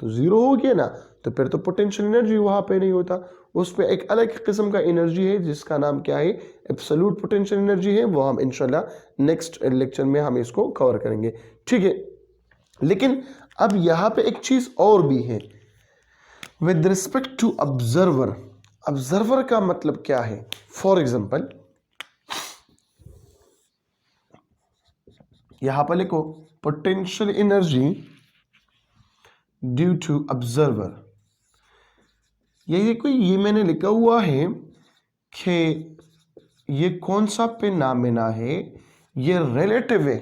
तो 0 हो गया ना, तो फिर तो पोटेंशियल एनर्जी वहां पे नहीं होता। उस पर एक अलग किस्म का एनर्जी है जिसका नाम क्या है, एब्सोल्यूट पोटेंशियल एनर्जी है। वो हम इंशाल्लाह नेक्स्ट लेक्चर में हम इसको कवर करेंगे, ठीक है। लेकिन अब यहाँ पे एक चीज और भी है with respect to observer. Observer का मतलब क्या है, फॉर एग्जांपल यहां पर लिखो potential energy due to observer. ये मैंने लिखा हुआ है कि ये कौन सा फिनोमेना है, ये रिलेटिव है।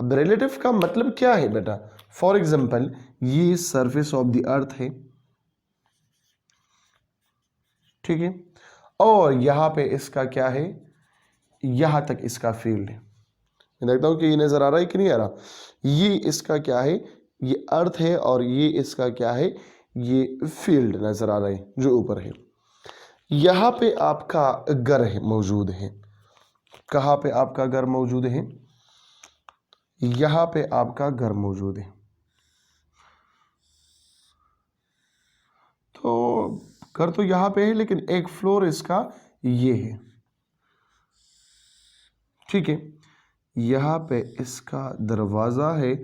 अब रिलेटिव का मतलब क्या है बेटा, फॉर एग्जाम्पल ये सरफेस ऑफ द अर्थ है, ठीक है, और यहां पे इसका क्या है, यहां तक इसका फील्ड है। मैं देखता हूं कि ये नजर आ रहा है कि नहीं आ रहा। ये इसका क्या है, ये अर्थ है, और ये इसका क्या है, ये फील्ड नजर आ रहा है जो ऊपर है। यहां पे आपका घर है, मौजूद है। कहां पे आपका घर मौजूद है, यहां पे आपका घर मौजूद है। तो घर तो यहां पे है, लेकिन एक फ्लोर इसका ये है, ठीक है। यहां पे इसका दरवाजा है,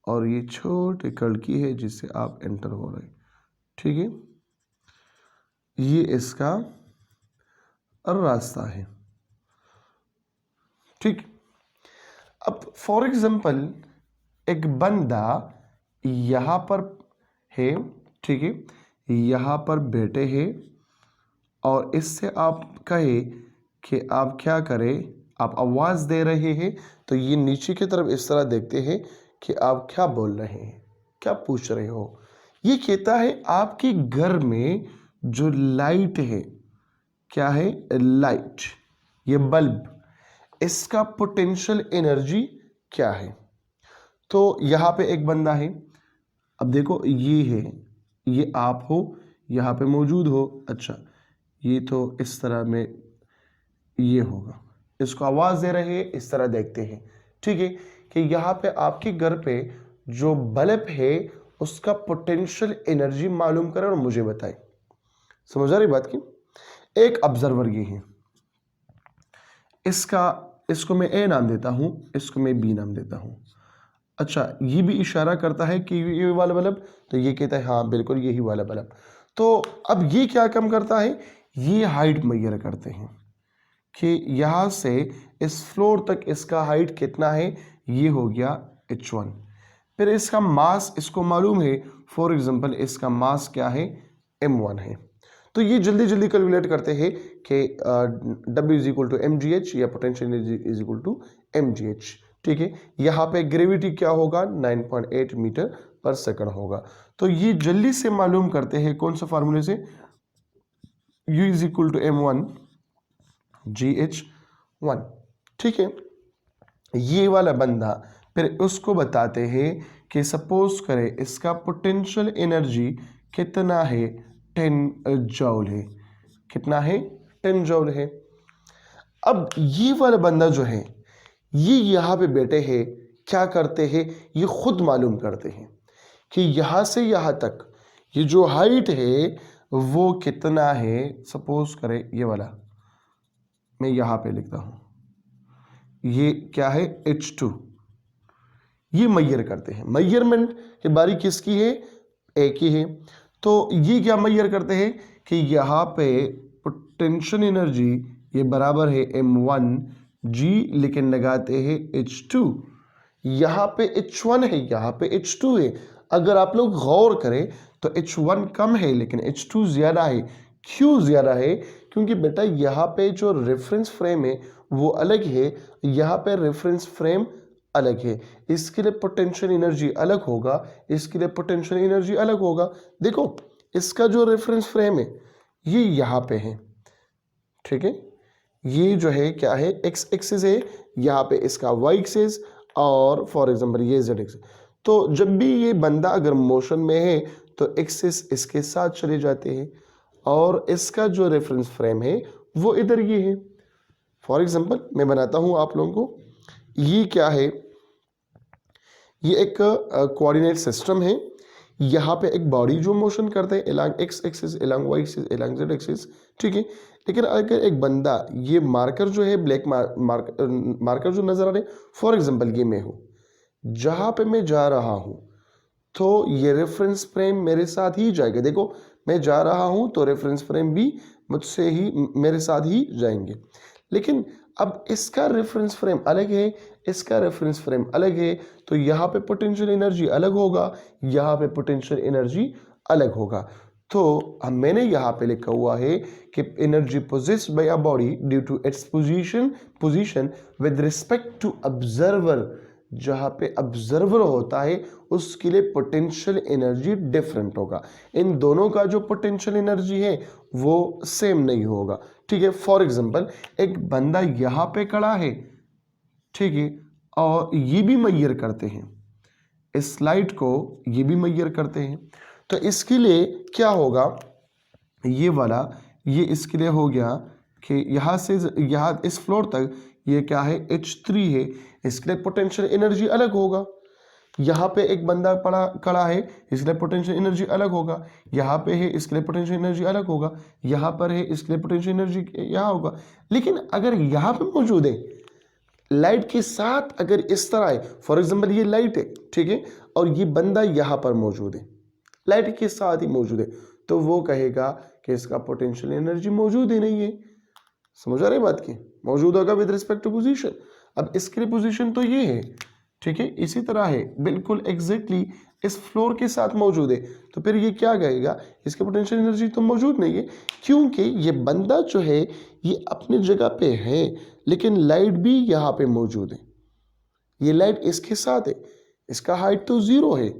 और ये छोटी खिड़की है जिससे आप एंटर हो रहे हैं, ठीक है। ये इसका रास्ता है, ठीक। अब फॉर एग्जाम्पल एक बंदा यहां पर है, ठीक है, यहां पर बैठे हैं, और इससे आप कहे कि आप क्या करें, आप आवाज दे रहे हैं, तो ये नीचे की तरफ इस तरह देखते हैं कि आप क्या बोल रहे हैं, क्या पूछ रहे हो। ये कहता है आपके घर में जो लाइट है, क्या है, लाइट, ये बल्ब, इसका पोटेंशियल एनर्जी क्या है। तो यहां पे एक बंदा है, अब देखो ये है, ये आप हो, यहां पे मौजूद हो। अच्छा, ये तो इस तरह में ये होगा, इसको आवाज दे रहे हैं, इस तरह देखते हैं, ठीक है, कि यहां पे आपके घर पे जो बल्ब है उसका पोटेंशियल एनर्जी मालूम करें और मुझे बताए। समझ आ रही बात की। एक ऑब्जर्वर ये है, इसको मैं ए नाम देता हूं, इसको मैं बी नाम देता हूं। अच्छा, ये भी इशारा करता है कि ये वाला बल्ब, तो ये कहता है हाँ बिल्कुल यही वाला बल्ब। तो अब ये क्या कम करता है, ये हाइट मेजर करते हैं कि यहां से इस फ्लोर तक इसका हाइट कितना है, ये हो गया h1। फिर इसका मास इसको मालूम है, फॉर एग्जांपल इसका मास क्या है, m1 है। तो ये जल्दी जल्दी कैलकुलेट करते हैं कि W is equal to M G H, या potential energy is equal to M G H, ठीक है। यहाँ पे ग्रेविटी क्या होगा, 9.8 मीटर पर सेकंड होगा। तो ये जल्दी से मालूम करते हैं कौन सा फार्मूले से, U is equal to m1 GH1, ठीक है। ये वाला बंदा फिर उसको बताते हैं कि सपोज करें इसका पोटेंशियल एनर्जी कितना है, 10 जूल है। कितना है, 10 जूल है। अब ये वाला बंदा जो है, ये यहां पे बैठे हैं, क्या करते हैं, ये खुद मालूम करते हैं कि यहां से यहां तक ये जो हाइट है वो कितना है। सपोज करें ये वाला मैं यहां पे लिखता हूं, ये क्या है, H2। ये मैयर करते हैं, मैयरमेंट की बारी किसकी है, ए की है। तो ये क्या मैयर करते हैं कि यहां पे पोटेंशियल एनर्जी ये बराबर है m1 g, लेकिन लगाते हैं H2। यहां पे H1 है, यहां पे H2 है। अगर आप लोग गौर करें तो H1 कम है लेकिन H2 ज्यादा है। क्यों ज्यादा है, क्योंकि बेटा यहाँ पे जो रेफरेंस फ्रेम है वो अलग है, यहाँ पे रेफरेंस फ्रेम अलग है, इसके लिए पोटेंशियल एनर्जी अलग होगा, इसके लिए पोटेंशियल एनर्जी अलग होगा। देखो इसका जो रेफरेंस फ्रेम है ये यहाँ पे है, ठीक है। ये जो है क्या है, एक्स एक्सिस है, यहाँ पे इसका वाई एक्सिस, और फॉर एग्जांपल ये जेड एक्सिस। तो जब भी ये बंदा अगर मोशन में है तो एक्सिस इसके साथ चले जाते हैं, और इसका जो रेफरेंस फ्रेम है वो इधर ये है। फॉर एग्जांपल मैं बनाता हूं आप लोगों को, ये क्या है, ये एक कोऑर्डिनेट सिस्टम है। यहाँ पे एक बॉडी जो मोशन करते हैं along X axis, along Y axis, along Z axis, ठीक है। लेकिन अगर एक बंदा, ये मार्कर जो है ब्लैक मार्कर जो नजर आ रहे, फॉर एग्जांपल ये मैं हूं, जहां पे मैं जा रहा हूं तो ये रेफरेंस फ्रेम मेरे साथ ही जाएगा। देखो मैं जा रहा हूं तो रेफरेंस फ्रेम भी मुझसे ही, मेरे साथ ही जाएंगे। लेकिन अब इसका रेफरेंस फ्रेम अलग है, इसका रेफरेंस फ्रेम अलग है, तो यहाँ पे पोटेंशियल एनर्जी अलग होगा, यहाँ पे पोटेंशियल एनर्जी अलग होगा। तो मैंने यहाँ पे लिखा हुआ है कि energy possessed by a body due to its position with respect to observer जहाँ पे ऑब्जर्वर होता है उसके लिए पोटेंशियल एनर्जी डिफरेंट होगा। इन दोनों का जो पोटेंशियल एनर्जी है वो सेम नहीं होगा। ठीक है, फॉर एग्जांपल एक बंदा यहाँ पे खड़ा है, ठीक है, और ये भी मेजर करते हैं, इस लाइट को ये भी मेजर करते हैं, तो इसके लिए क्या होगा, ये वाला ये इसके लिए हो गया कि यहाँ से यहाँ इस फ्लोर तक ये क्या है, H3 है, इसके लिए पोटेंशियल एनर्जी अलग होगा। यहाँ पे एक बंदा पड़ा खड़ा है, इसके लिए पोटेंशियल एनर्जी अलग होगा। यहाँ पे है, इसके लिए पोटेंशियल एनर्जी अलग होगा। यहाँ पर है, इसके लिए पोटेंशियल एनर्जी यहाँ होगा। लेकिन अगर यहाँ पे मौजूद है लाइट के साथ, अगर इस तरह है, फॉर एग्जाम्पल ये लाइट है, ठीक है, और ये बंदा यहाँ पर मौजूद है, लाइट के साथ ही मौजूद है, तो वो कहेगा कि इसका पोटेंशियल एनर्जी मौजूद ही नहीं है। समझ आ रही बात की? मौजूद होगा विद रिस्पेक्ट टू पोजीशन। अब इसके लिए पोजीशन तो ये है, ठीक है, इसी तरह है, बिल्कुल एग्जैक्टली इस फ्लोर के साथ मौजूद है, तो फिर ये क्या कहेगा, इसके पोटेंशियल एनर्जी तो मौजूद नहीं है, क्योंकि ये बंदा जो है ये अपनी जगह पे है, लेकिन लाइट भी यहाँ पे मौजूद है। ये लाइट इसके साथ है, इसका हाइट तो 0 है,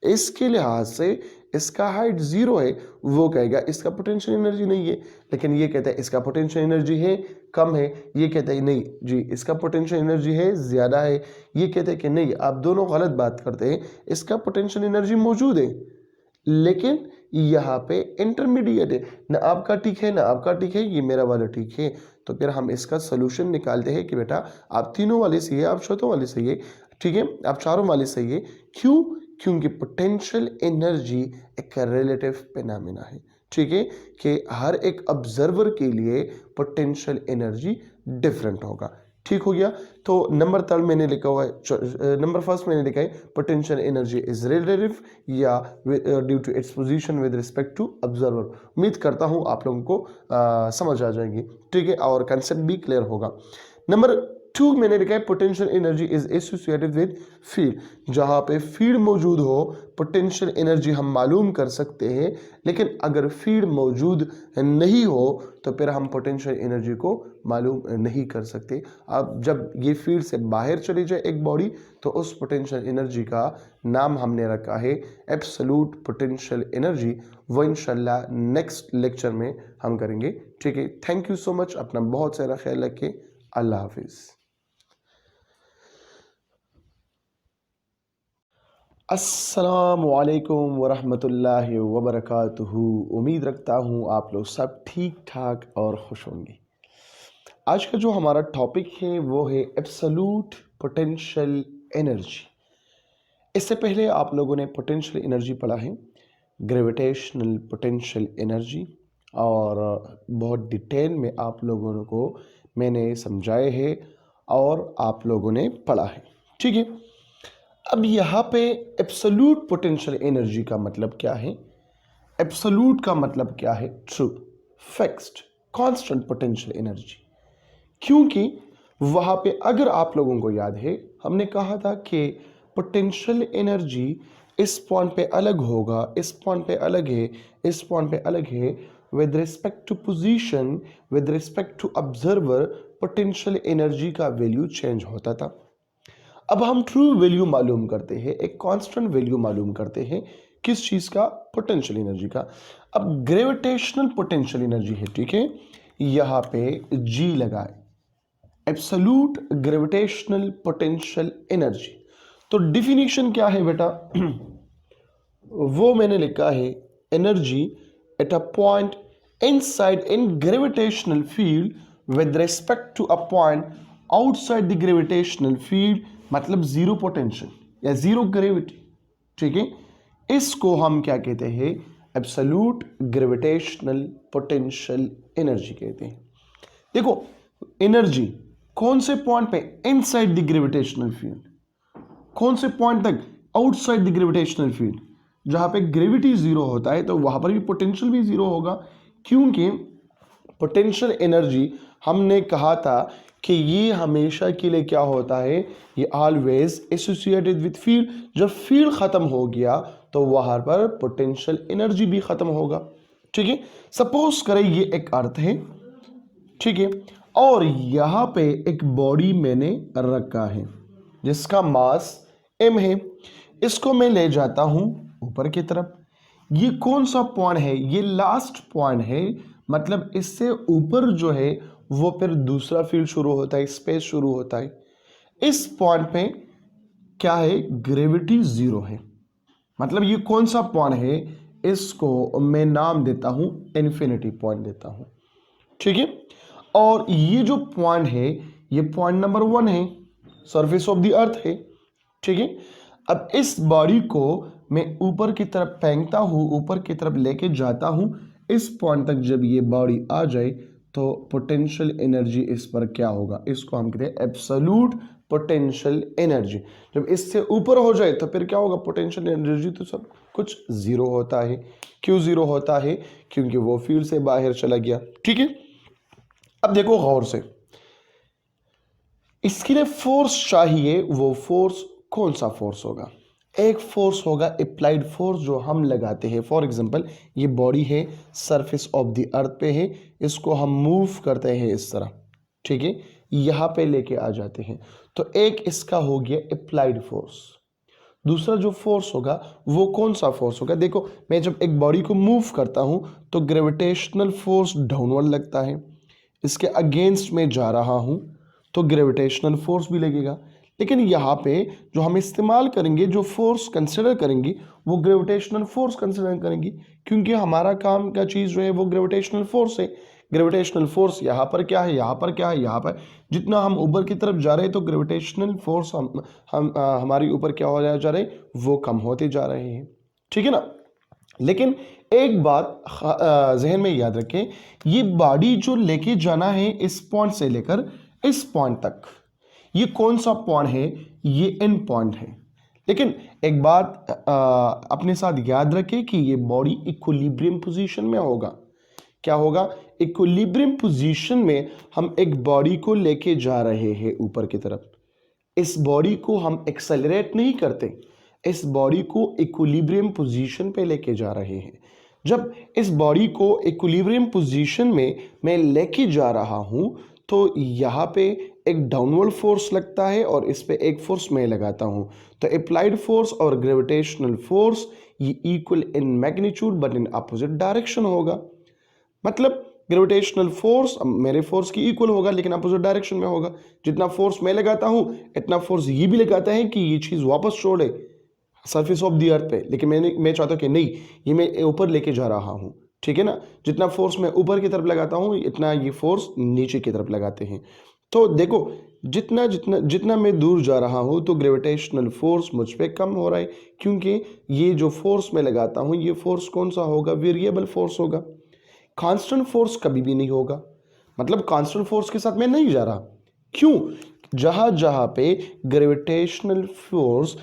इसके लिहाज से इसका हाइट 0 है, वो कहेगा इसका पोटेंशियल एनर्जी नहीं है। लेकिन ये कहता है इसका पोटेंशियल एनर्जी है, कम है, ये कहता है नहीं जी इसका पोटेंशियल एनर्जी है, ज़्यादा है, ये कहते हैं कि नहीं, आप दोनों गलत बात करते हैं, इसका पोटेंशियल एनर्जी मौजूद है, लेकिन यहाँ पे इंटरमीडिएट है, ना आपका ठीक है ना आपका ठीक है, ये मेरा वाला ठीक है। तो फिर हम इसका सोल्यूशन निकालते हैं कि बेटा आप तीनों वाले सही है, आप चौथों वाले सही है, ठीक है, आप चारों वाले सही है। क्यों? क्योंकि पोटेंशियल एनर्जी एक रिलेटिव फिनोमेना है, ठीक है, कि हर एक ऑब्जर्वर के लिए पोटेंशियल एनर्जी डिफरेंट होगा। ठीक हो गया। तो नंबर थर्ड मैंने लिखा हुआ है, नंबर फर्स्ट मैंने लिखा है पोटेंशियल एनर्जी इज रिलेटिव या due to its position with respect to observer. उम्मीद करता हूँ आप लोगों को समझ आ जाएगी, ठीक है, और कंसेप्ट भी क्लियर होगा। नंबर 2 मैंने लिखा है potential energy is associated with field. जहाँ पे फील्ड मौजूद हो पोटेंशियल एनर्जी हम मालूम कर सकते हैं, लेकिन अगर फील्ड मौजूद नहीं हो तो फिर हम पोटेंशियल एनर्जी को मालूम नहीं कर सकते। अब जब ये फील्ड से बाहर चली जाए एक बॉडी, तो उस पोटेंशियल एनर्जी का नाम हमने रखा है एब्सोल्यूट पोटेंशियल एनर्जी। वो इंशाल्लाह नेक्स्ट लेक्चर में हम करेंगे, ठीक है। थैंक यू सो मच, अपना बहुत सारा ख्याल रखें, अल्लाह हाफिज़। अस्सलामुअलैकुम वरहमतुल्लाहि वबरकातुहू। उम्मीद रखता हूँ आप लोग सब ठीक ठाक और खुश होंगे। आज का जो हमारा टॉपिक है वो है एब्सोल्यूट पोटेंशियल एनर्जी। इससे पहले आप लोगों ने पोटेंशियल एनर्जी पढ़ा है, ग्रेविटेशनल पोटेंशियल एनर्जी, और बहुत डिटेल में आप लोगों को मैंने समझाए है और आप लोगों ने पढ़ा है, ठीक है। अब यहाँ पे एब्सोल्यूट पोटेंशियल एनर्जी का मतलब क्या है? एब्सोल्यूट का मतलब क्या है? True, fixed, constant potential energy. क्योंकि वहाँ पे अगर आप लोगों को याद है, हमने कहा था कि पोटेंशियल एनर्जी इस पॉइंट पे अलग होगा, इस पॉइंट पे अलग है, इस पॉइंट पे अलग है, with respect to position, with respect to observer potential energy का वैल्यू चेंज होता था। अब हम ट्रू वैल्यू मालूम करते हैं, एक कांस्टेंट वैल्यू मालूम करते हैं, किस चीज़ का? पोटेंशियल एनर्जी का। अब ग्रेविटेशनल पोटेंशियल एनर्जी है, ठीक है, यहाँ पे जी लगाए, एब्सोल्यूट ग्रेविटेशनल पोटेंशियल एनर्जी। तो डिफिनीशन क्या है बेटा? वो मैंने लिखा है energy at a point inside in gravitational field with respect to a point outside the gravitational field, मतलब जीरो पोटेंशियल या जीरो ग्रेविटी, ठीक है। इसको हम क्या कहते हैं? एब्सोल्यूट ग्रेविटेशनल पोटेंशियल एनर्जी कहते हैं। देखो, एनर्जी कौन से पॉइंट पे? Inside the gravitational field. कौन से पॉइंट तक? Outside the gravitational field. जहां पे ग्रेविटी जीरो होता है तो वहां पर भी पोटेंशियल भी जीरो होगा, क्योंकि पोटेंशियल एनर्जी हमने कहा था कि ये हमेशा के लिए क्या होता है? ये ऑलवेज एसोसिएटेड विद फील्ड। जब फील्ड खत्म हो गया तो वहां पर पोटेंशियल एनर्जी भी खत्म होगा, ठीक है। सपोज करें ये एक अर्थ है, ठीक है, और यहां पे एक बॉडी मैंने रखा है, जिसका मास m है, इसको मैं ले जाता हूं ऊपर की तरफ। ये कौन सा पॉइंट है? ये लास्ट पॉइंट है, मतलब इससे ऊपर जो है वो फिर दूसरा फील्ड शुरू होता है, स्पेस शुरू होता है। इस पॉइंट पे क्या है? ग्रेविटी जीरो है। मतलब ये कौन सा पॉइंट है? इसको मैं नाम देता हूं इन्फिनिटी पॉइंट देता हूं, ठीक है। और ये जो पॉइंट है, ये पॉइंट नंबर 1 है, सरफेस ऑफ द अर्थ है, ठीक है। अब इस बॉडी को मैं ऊपर की तरफ फेंकता हूं, ऊपर की तरफ लेके जाता हूं। इस पॉइंट तक जब ये बॉडी आ जाए तो पोटेंशियल एनर्जी इस पर क्या होगा? इसको हम कहते हैं एब्सोल्यूट पोटेंशियल एनर्जी। जब इससे ऊपर हो जाए तो फिर क्या होगा? पोटेंशियल एनर्जी तो सब कुछ जीरो होता है। क्यों जीरो होता है? क्योंकि वो फील्ड से बाहर चला गया, ठीक है। अब देखो गौर से, इसके लिए फोर्स चाहिए। वो फोर्स कौन सा फोर्स होगा? एक फोर्स होगा अप्लाइड फोर्स, जो हम लगाते हैं। फॉर एग्जांपल ये बॉडी है, सरफेस ऑफ द अर्थ पे है, इसको हम मूव करते हैं इस तरह, ठीक है, यहां पे लेके आ जाते हैं, तो एक इसका हो गया अप्लाइड फोर्स। दूसरा जो फोर्स होगा वो कौन सा फोर्स होगा? देखो, मैं जब एक बॉडी को मूव करता हूं तो ग्रेविटेशनल फोर्स डाउनवर्ड लगता है, इसके अगेंस्ट में जा रहा हूं तो ग्रेविटेशनल फोर्स भी लगेगा। लेकिन यहाँ पे जो हम इस्तेमाल करेंगे, जो फोर्स कंसिडर करेंगे, वो ग्रेविटेशनल फोर्स कंसिडर करेंगे, क्योंकि हमारा काम का चीज़ जो है वो ग्रेविटेशनल फोर्स है। ग्रेविटेशनल फोर्स यहाँ पर क्या है, यहाँ पर क्या है, यहाँ पर जितना हम ऊपर की तरफ जा रहे हैं तो ग्रेविटेशनल फोर्स हमारी ऊपर क्या हो जा रहे हैं, वो कम होते जा रहे हैं, ठीक है ना। लेकिन एक बात जहन में याद रखें, ये बॉडी जो लेके जाना है इस पॉइंट से लेकर इस पॉइंट तक, ये कौन सा पॉइंट है? ये एंड पॉइंट है। लेकिन एक बात अपने साथ याद रखें कि ये बॉडी इक्विलिब्रियम पोजीशन में होगा। क्या होगा? इक्विलिब्रियम पोजीशन में हम एक बॉडी को लेके जा रहे हैं ऊपर की तरफ। इस बॉडी को हम एक्सेलरेट नहीं करते, इस बॉडी को इक्विलिब्रियम पोजीशन पे लेके जा रहे हैं। जब इस बॉडी को इक्विलिब्रियम पोजीशन में मैं लेके जा रहा हूं तो यहाँ पे एक डाउनवर्ड फोर्स लगता है और इस पे एक फोर्स मैं लगाता हूं, तो अप्लाइड फोर्स और ग्रेविटेशनल फोर्स ये equal in magnitude but in opposite direction होगा। मतलब ग्रेविटेशनल फोर्स मेरे फोर्स की इक्वल होगा लेकिन अपोजिट डायरेक्शन में होगा। जितना फोर्स मैं लगाता हूं इतना फोर्स ये भी लगाता है कि ये चीज वापस छोड़े सरफेस ऑफ द अर्थ पे, लेकिन मैं चाहता हूं कि नहीं, ये मैं ऊपर लेके जा रहा हूं, ठीक है ना। जितना फोर्स मैं ऊपर की तरफ लगाता हूं इतना ये फोर्स नीचे की तरफ लगाते हैं। तो देखो, जितना जितना जितना मैं दूर जा रहा हूं तो ग्रेविटेशनल फोर्स मुझ पे कम हो रहा है, क्योंकि ये जो फोर्स मैं लगाता हूं ये फोर्स कौन सा होगा? वेरिएबल फोर्स होगा। कांस्टेंट फोर्स कभी भी नहीं होगा। मतलब कांस्टेंट फोर्स के साथ मैं नहीं जा रहा। क्यों? जहां जहां पे ग्रेविटेशनल फोर्स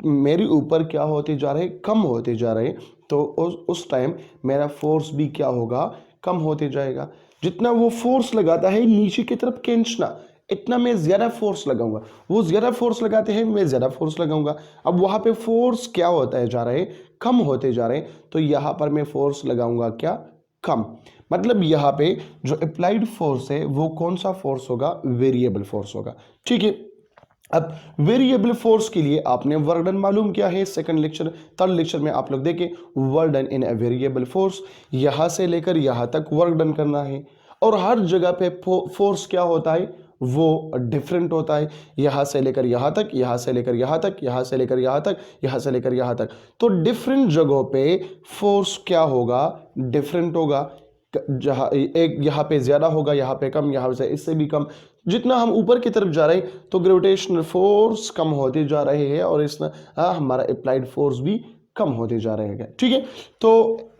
मेरे ऊपर क्या होते जा रहे, कम होते जा रहे, तो उस टाइम मेरा फोर्स भी क्या होगा? कम होते जाएगा। जितना वो फोर्स लगाता है नीचे की तरफ खींचना, इतना मैं ज्यादा फोर्स लगाऊंगा। वो ज्यादा फोर्स लगाते हैं, मैं ज्यादा फोर्स लगाऊंगा। अब वहां पे फोर्स क्या होता है जा रहे, कम होते जा रहे, तो यहां पर मैं फोर्स लगाऊंगा क्या? कम। मतलब यहाँ पे जो अप्लाइड फोर्स है वो कौन सा फोर्स होगा? वेरिएबल फोर्स होगा, ठीक है। अब वेरिएबल फोर्स के लिए आपने वर्क डन मालूम किया है, सेकंड लेक्चर थर्ड लेक्चर में आप लोग देखें work done in a variable force. यहां से लेकर यहां तक वर्क डन करना है, और हर जगह पे फोर्स क्या होता है? वो डिफरेंट होता है। यहां से लेकर यहां तक, यहां से लेकर यहां तक, यहां से लेकर यहां तक, यहां से लेकर यहां तक, तो डिफरेंट जगहों पे फोर्स क्या होगा? डिफरेंट होगा। जहां एक यहाँ पे ज्यादा होगा, यहाँ पे कम, यहाँ से इससे भी कम। जितना हम ऊपर की तरफ जा रहे हैं तो ग्रेविटेशनल फोर्स कम होते जा रहे हैं और इस हमारा अप्लाइड फोर्स भी कम होते जा रहे हैं, ठीक है। तो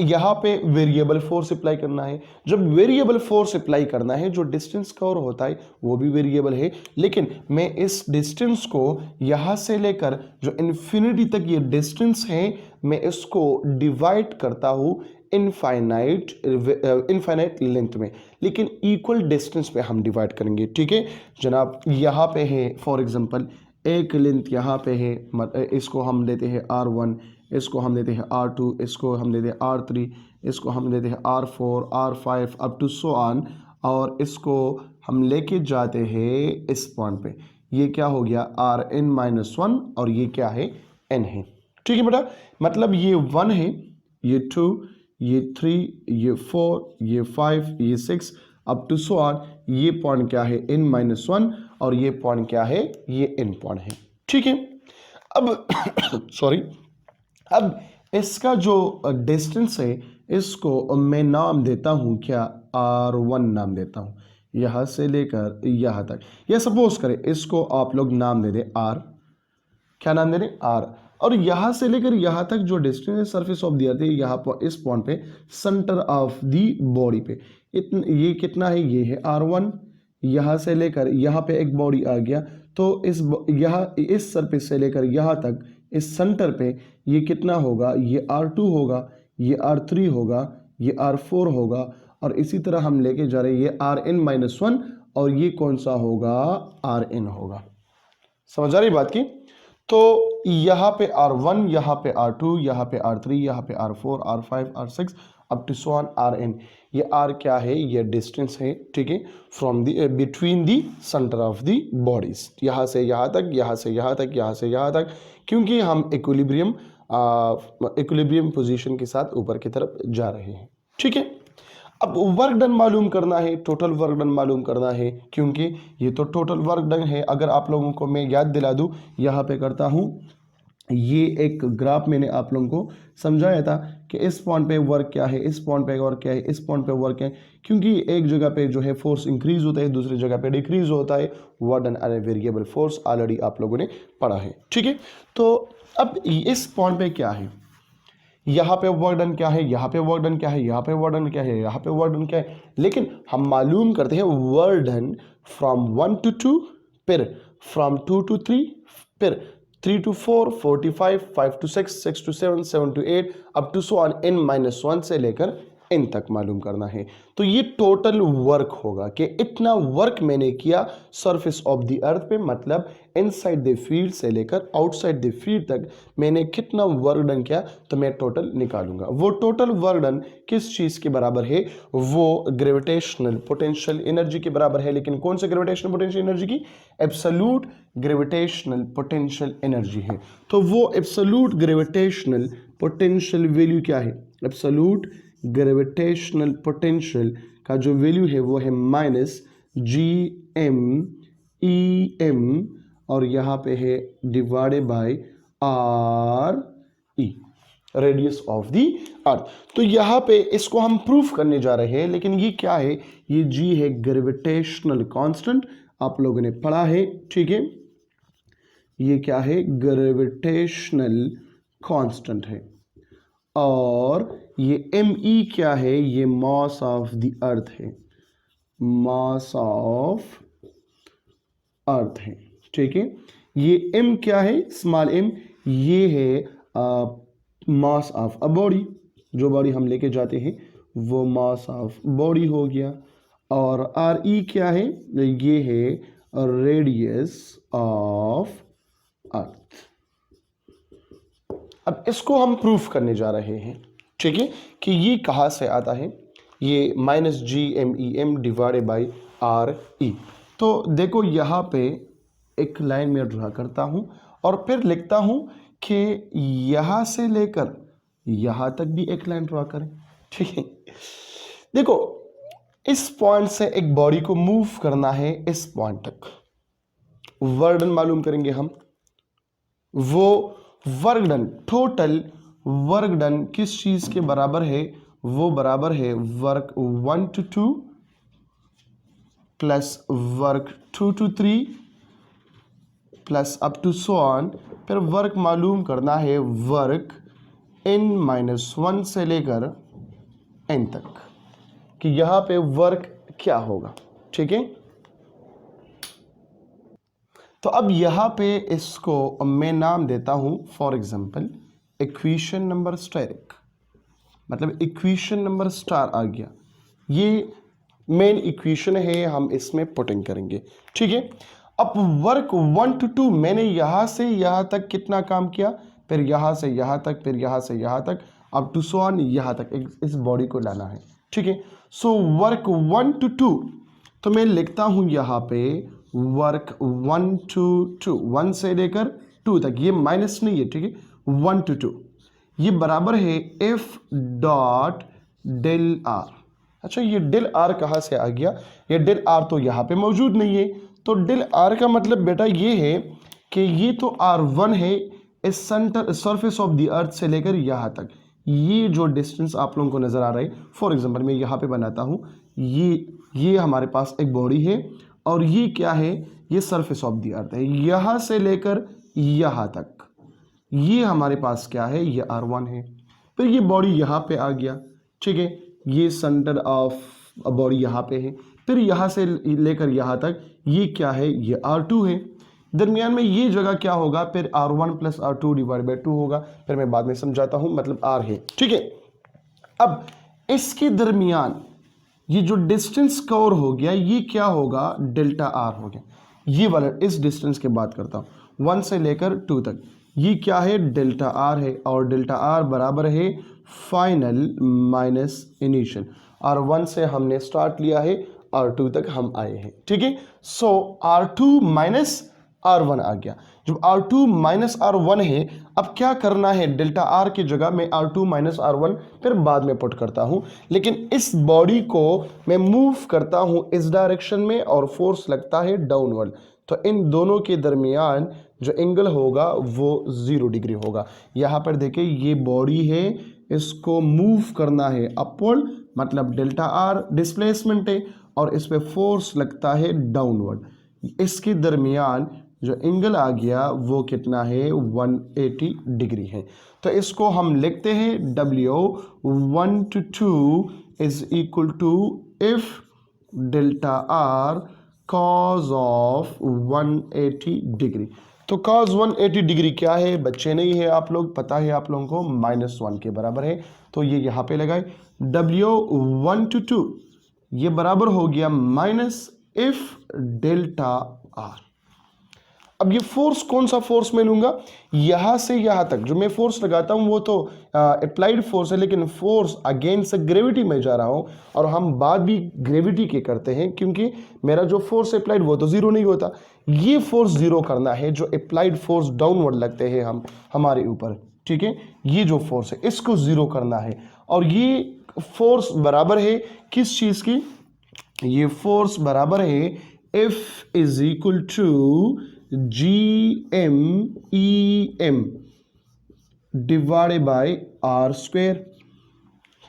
यहाँ पे वेरिएबल फोर्स अप्लाई करना है। जब वेरिएबल फोर्स अप्लाई करना है, जो डिस्टेंस कवर होता है वो भी वेरिएबल है, लेकिन मैं इस डिस्टेंस को यहाँ से लेकर जो इन्फिनिटी तक ये डिस्टेंस है, मैं इसको डिवाइड करता हूँ इनफाइनाइट लेंथ में, लेकिन इक्वल डिस्टेंस पे हम डिवाइड करेंगे, ठीक है जनाब। यहाँ पे है फॉर एग्जांपल एक लेंथ यहाँ पे है, इसको हम देते हैं R1, इसको हम देते हैं R2, इसको हम देते हैं R3, इसको हम देते हैं R4, R5 up to so on, और इसको हम लेके जाते हैं इस पॉइंट पे। ये क्या हो गया Rn-1 और ये क्या है n है। ठीक है बेटा, मतलब ये 1 है, ये 2, ये 3, ये 4, ये 5, ये 6 अप टू सो ऑन। ये पॉइंट क्या है n-1 और ये पॉइंट क्या है ये n पॉइंट है। ठीक है, अब सॉरी, अब इसका जो डिस्टेंस है इसको मैं नाम देता हूं क्या R1 नाम देता हूं, यहां से लेकर यहां तक। या सपोज करें इसको आप लोग नाम दे दें R, क्या नाम दे दें R, और यहां से लेकर यहां तक जो डिस्टेंस है सरफेस ऑफ द अर्थ है, यहाँ पर इस पॉइंट पे सेंटर ऑफ द बॉडी पे ये कितना है, ये है R1। यहां से लेकर यहां पे एक बॉडी आ गया, तो इस सरफेस से लेकर यहां तक इस सेंटर पे ये कितना होगा, ये R2 होगा, ये R3 होगा, ये R4 होगा, और इसी तरह हम लेके जा रहे हैं ये Rn-1 और ये कौन सा होगा Rn होगा। समझ आ रही बात की? तो यहाँ पे R1, यहाँ पे R2, यहाँ पे R3, यहाँ पे R4, R5, R6 up to so on Rn। ये R क्या है, ये डिस्टेंस है, ठीक है, from the between the centre of the bodies, यहाँ से यहाँ तक, यहाँ से यहाँ तक, यहाँ से यहाँ तक, क्योंकि हम इक्विलिब्रियम पोजीशन के साथ ऊपर की तरफ जा रहे हैं। ठीक है, अब वर्क डन मालूम करना है, टोटल वर्क डन मालूम करना है, क्योंकि ये तो टोटल वर्क डन है। अगर आप लोगों को मैं याद दिला दूं, यहाँ पे करता हूँ, ये एक ग्राफ मैंने आप लोगों को समझाया था कि इस पॉइंट पे वर्क क्या है, इस पॉइंट पे वर्क क्या है, इस पॉइंट पे वर्क है, क्योंकि एक जगह पे जो है फोर्स इंक्रीज होता है, दूसरी जगह पे डिक्रीज होता है। Work done and variable force already आप लोगों ने पढ़ा है। ठीक है, तो अब इस पॉइंट पे क्या है, यहाँ पे वर्क डन क्या है, यहाँ पे वर्क डन क्या है, यहाँ पे वर्क डन क्या है, यहाँ पे वर्क डन क्या है, लेकिन हम मालूम करते हैं वर्क डन फ्रॉम 1 to 2, फिर फ्रॉम 2 to 3, फिर 3 to 4, 4 to 5, 5 to 6, 6 to 7, 7 to 8 up to so on n-1 से लेकर n तक मालूम करना है। तो ये टोटल वर्क होगा कि इतना वर्क मैंने किया सरफेस ऑफ द अर्थ पे, मतलब इनसाइड द फील्ड से लेकर आउटसाइड द फील्ड तक मैंने कितना वर्क डन किया, तो मैं टोटल निकालूंगा। वो टोटल वर्क डन किस चीज के बराबर है, वो ग्रेविटेशनल पोटेंशियल एनर्जी के बराबर है। लेकिन कौन से ग्रेविटेशनल पोटेंशियल एनर्जी की, एब्सोल्यूट ग्रेविटेशनल पोटेंशियल एनर्जी है। तो वो एब्सोल्यूट ग्रेविटेशनल पोटेंशियल वैल्यू क्या है, एब्सोल्यूट ग्रेविटेशनल पोटेंशियल का जो वैल्यू है वो है -GM-EM, और यहाँ पे है divided by RE, radius of the अर्थ। तो यहाँ पे इसको हम प्रूफ करने जा रहे हैं, लेकिन ये क्या है, ये G है ग्रेविटेशनल कांस्टेंट, आप लोगों ने पढ़ा है। ठीक है, ये क्या है, ग्रेविटेशनल कांस्टेंट है, और ये ME क्या है, ये मास ऑफ द अर्थ है, मास ऑफ अर्थ है। ठीक है, ये M क्या है, स्मॉल m, ये है मास ऑफ अ बॉडी, जो बॉडी हम लेके जाते हैं वो मास ऑफ बॉडी हो गया, और RE क्या है, ये है रेडियस ऑफ अर्थ। अब इसको हम प्रूफ करने जा रहे हैं, ठीक है, कि ये कहाँ से आता है, ये -GMEM डिवाइडेड बाई RE। तो देखो यहाँ पे एक लाइन में ड्रा करता हूँ और फिर लिखता हूँ कि यहाँ से लेकर यहाँ तक भी एक लाइन ड्रा करें। ठीक है, देखो इस पॉइंट से एक बॉडी को मूव करना है इस पॉइंट तक, वर्क डन मालूम करेंगे हम। वो work done, total work done किस चीज के बराबर है, वो बराबर है work 1 to 2 plus work 2 to 3 plus up to so on. फिर वर्क मालूम करना है वर्क n-1 से लेकर n तक, कि यहां पे वर्क क्या होगा। ठीक है, तो अब यहां पे इसको मैं नाम देता हूं for example equation number asterisk, मतलब इक्वेशन नंबर स्टार आ गया, ये मेन इक्वेशन है, हम इसमें पुटिंग करेंगे। ठीक है, अब वर्क 1 to 2 मैंने यहां से यहां तक कितना काम किया, फिर यहां से यहां तक, फिर यहां से यहां तक, अब टू सो ऑन यहां तक इस बॉडी को लाना है। ठीक है, सो वर्क 1 to 2, तो मैं लिखता हूं यहां पे वर्क 1 to 2, 1 से लेकर 2 तक, ये माइनस नहीं है, ठीक है, 1 to 2, ये बराबर है एफ डॉट डेल आर। अच्छा, ये डेल आर कहाँ से आ गया? ये डेल आर तो यहाँ पे मौजूद नहीं है, तो डेल आर का मतलब बेटा ये है कि ये तो R1 है इस सेंटर सरफेस ऑफ द अर्थ से लेकर यहाँ तक, ये जो डिस्टेंस आप लोगों को नज़र आ रहा है, फॉर एग्जांपल मैं यहाँ पे बनाता हूँ, ये हमारे पास एक बॉडी है और ये क्या है, ये सरफेस ऑफ द अर्थ है, यहाँ से लेकर यहाँ तक ये हमारे पास क्या है, ये R1 है। फिर ये बॉडी यहाँ पे आ गया, ठीक है, ये सेंटर ऑफ बॉडी यहाँ पे है, फिर यहाँ से लेकर यहाँ तक ये क्या है, ये R2 है। दरमियान में ये जगह क्या होगा, फिर R1 plus R2 divide by 2 होगा, फिर मैं बाद में समझाता हूँ, मतलब R है, ठीक है। अब इसके दरमियान ये जो डिस्टेंस कवर हो गया, ये क्या होगा, डेल्टा R हो गया। ये वाला इस डिस्टेंस की बात करता हूँ 1 से लेकर 2 तक, ये क्या है, डेल्टा R है, और डेल्टा R बराबर है फाइनल माइनस इनिशियल। R1 से हमने स्टार्ट लिया है, R2 तक हम आए हैं, ठीक है। सो R2 माइनस R1 आ गया। जब R2 माइनस R1 है, अब क्या करना है, डेल्टा R की जगह मैं R2 माइनस R1 फिर बाद में पुट करता हूं, लेकिन इस बॉडी को मैं मूव करता हूं इस डायरेक्शन में और फोर्स लगता है डाउनवर्ड, तो इन दोनों के दरमियान जो एंगल होगा वो 0 डिग्री होगा। यहाँ पर देखिए ये बॉडी है, इसको मूव करना है अपवर्ड, मतलब डेल्टा R डिस्प्लेसमेंट है और इस पे फोर्स लगता है डाउनवर्ड। इसके दरमियान जो एंगल आ गया वो कितना है, 180 डिग्री है। तो इसको हम लिखते हैं W1 to 2 is equal to F delta R cos of 180 degree. तो cos 180 डिग्री क्या है बच्चे, नहीं है आप लोग, पता है आप लोगों को, -1 के बराबर है, तो ये यहाँ पे लगाए W1 to 2 ये बराबर हो गया माइनस इफ डेल्टा R। अब ये फोर्स कौन सा फोर्स मैं लूंगा, यहां से यहां तक जो मैं फोर्स लगाता हूं वो तो अप्लाइड फोर्स है, लेकिन फोर्स अगेंस्ट ग्रेविटी में जा रहा हूं, और हम बात भी ग्रेविटी के करते हैं क्योंकि मेरा जो फोर्स अप्लाइड वो तो जीरो नहीं होता, ये फोर्स जीरो करना है जो अप्लाइड फोर्स डाउनवर्ड लगते हैं हमारे ऊपर, ठीक है, ये जो फोर्स है इसको जीरो करना है। और ये फोर्स बराबर है किस चीज की, ये फोर्स बराबर है F is equal to GMEM divided by R square,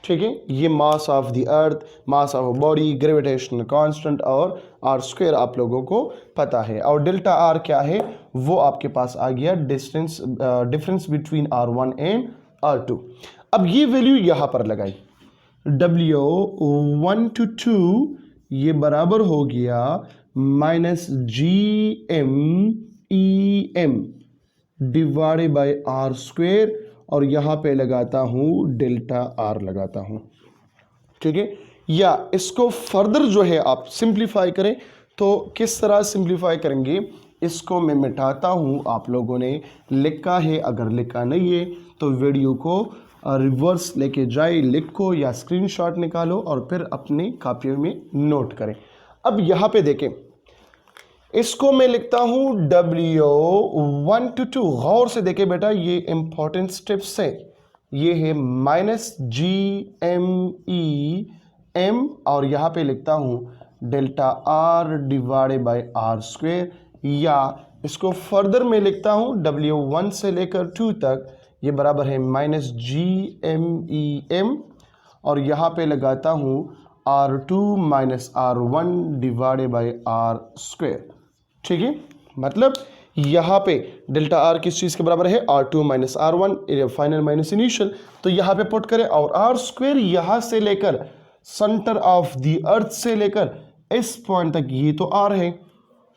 ठीक है। ये mass of the earth, mass of body, gravitational constant और R स्क्वायर आप लोगों को पता है। और डेल्टा R क्या है वो आपके पास आ गया, difference between R1 and R2। अब ये वैल्यू यहां पर लगाई, W1 to 2 ये बराबर हो गया -GMEM divided by R square, और यहां पे लगाता हूं डेल्टा R लगाता हूं, ठीक है। या इसको फर्दर जो है आप सिंप्लीफाई करें, तो किस तरह सिंप्लीफाई करेंगे, इसको मैं मिटाता हूं, आप लोगों ने लिखा है, अगर लिखा नहीं है तो वीडियो को रिवर्स लेके जाए, लिखो या स्क्रीनशॉट निकालो और फिर अपनी कॉपी में नोट करें। अब यहाँ पे देखें, इसको मैं लिखता हूं W1 to 2, गौर से देखें बेटा, ये इंपॉर्टेंट स्टेप्स है, ये है -GMEM, और यहाँ पे लिखता हूं delta R divided by R square, या इसको फर्दर में लिखता हूं W1 से लेकर 2 तक ये बराबर है -GMEM, और यहाँ पे लगाता हूँ R2 minus R1 divided by R square, ठीक है। मतलब यहाँ पे डेल्टा R किस चीज़ के बराबर है, R2 minus R1 final minus initial, तो यहाँ पे पुट करें, और R स्क्वायर यहाँ से लेकर सेंटर ऑफ द अर्थ से लेकर इस पॉइंट तक ये तो R है,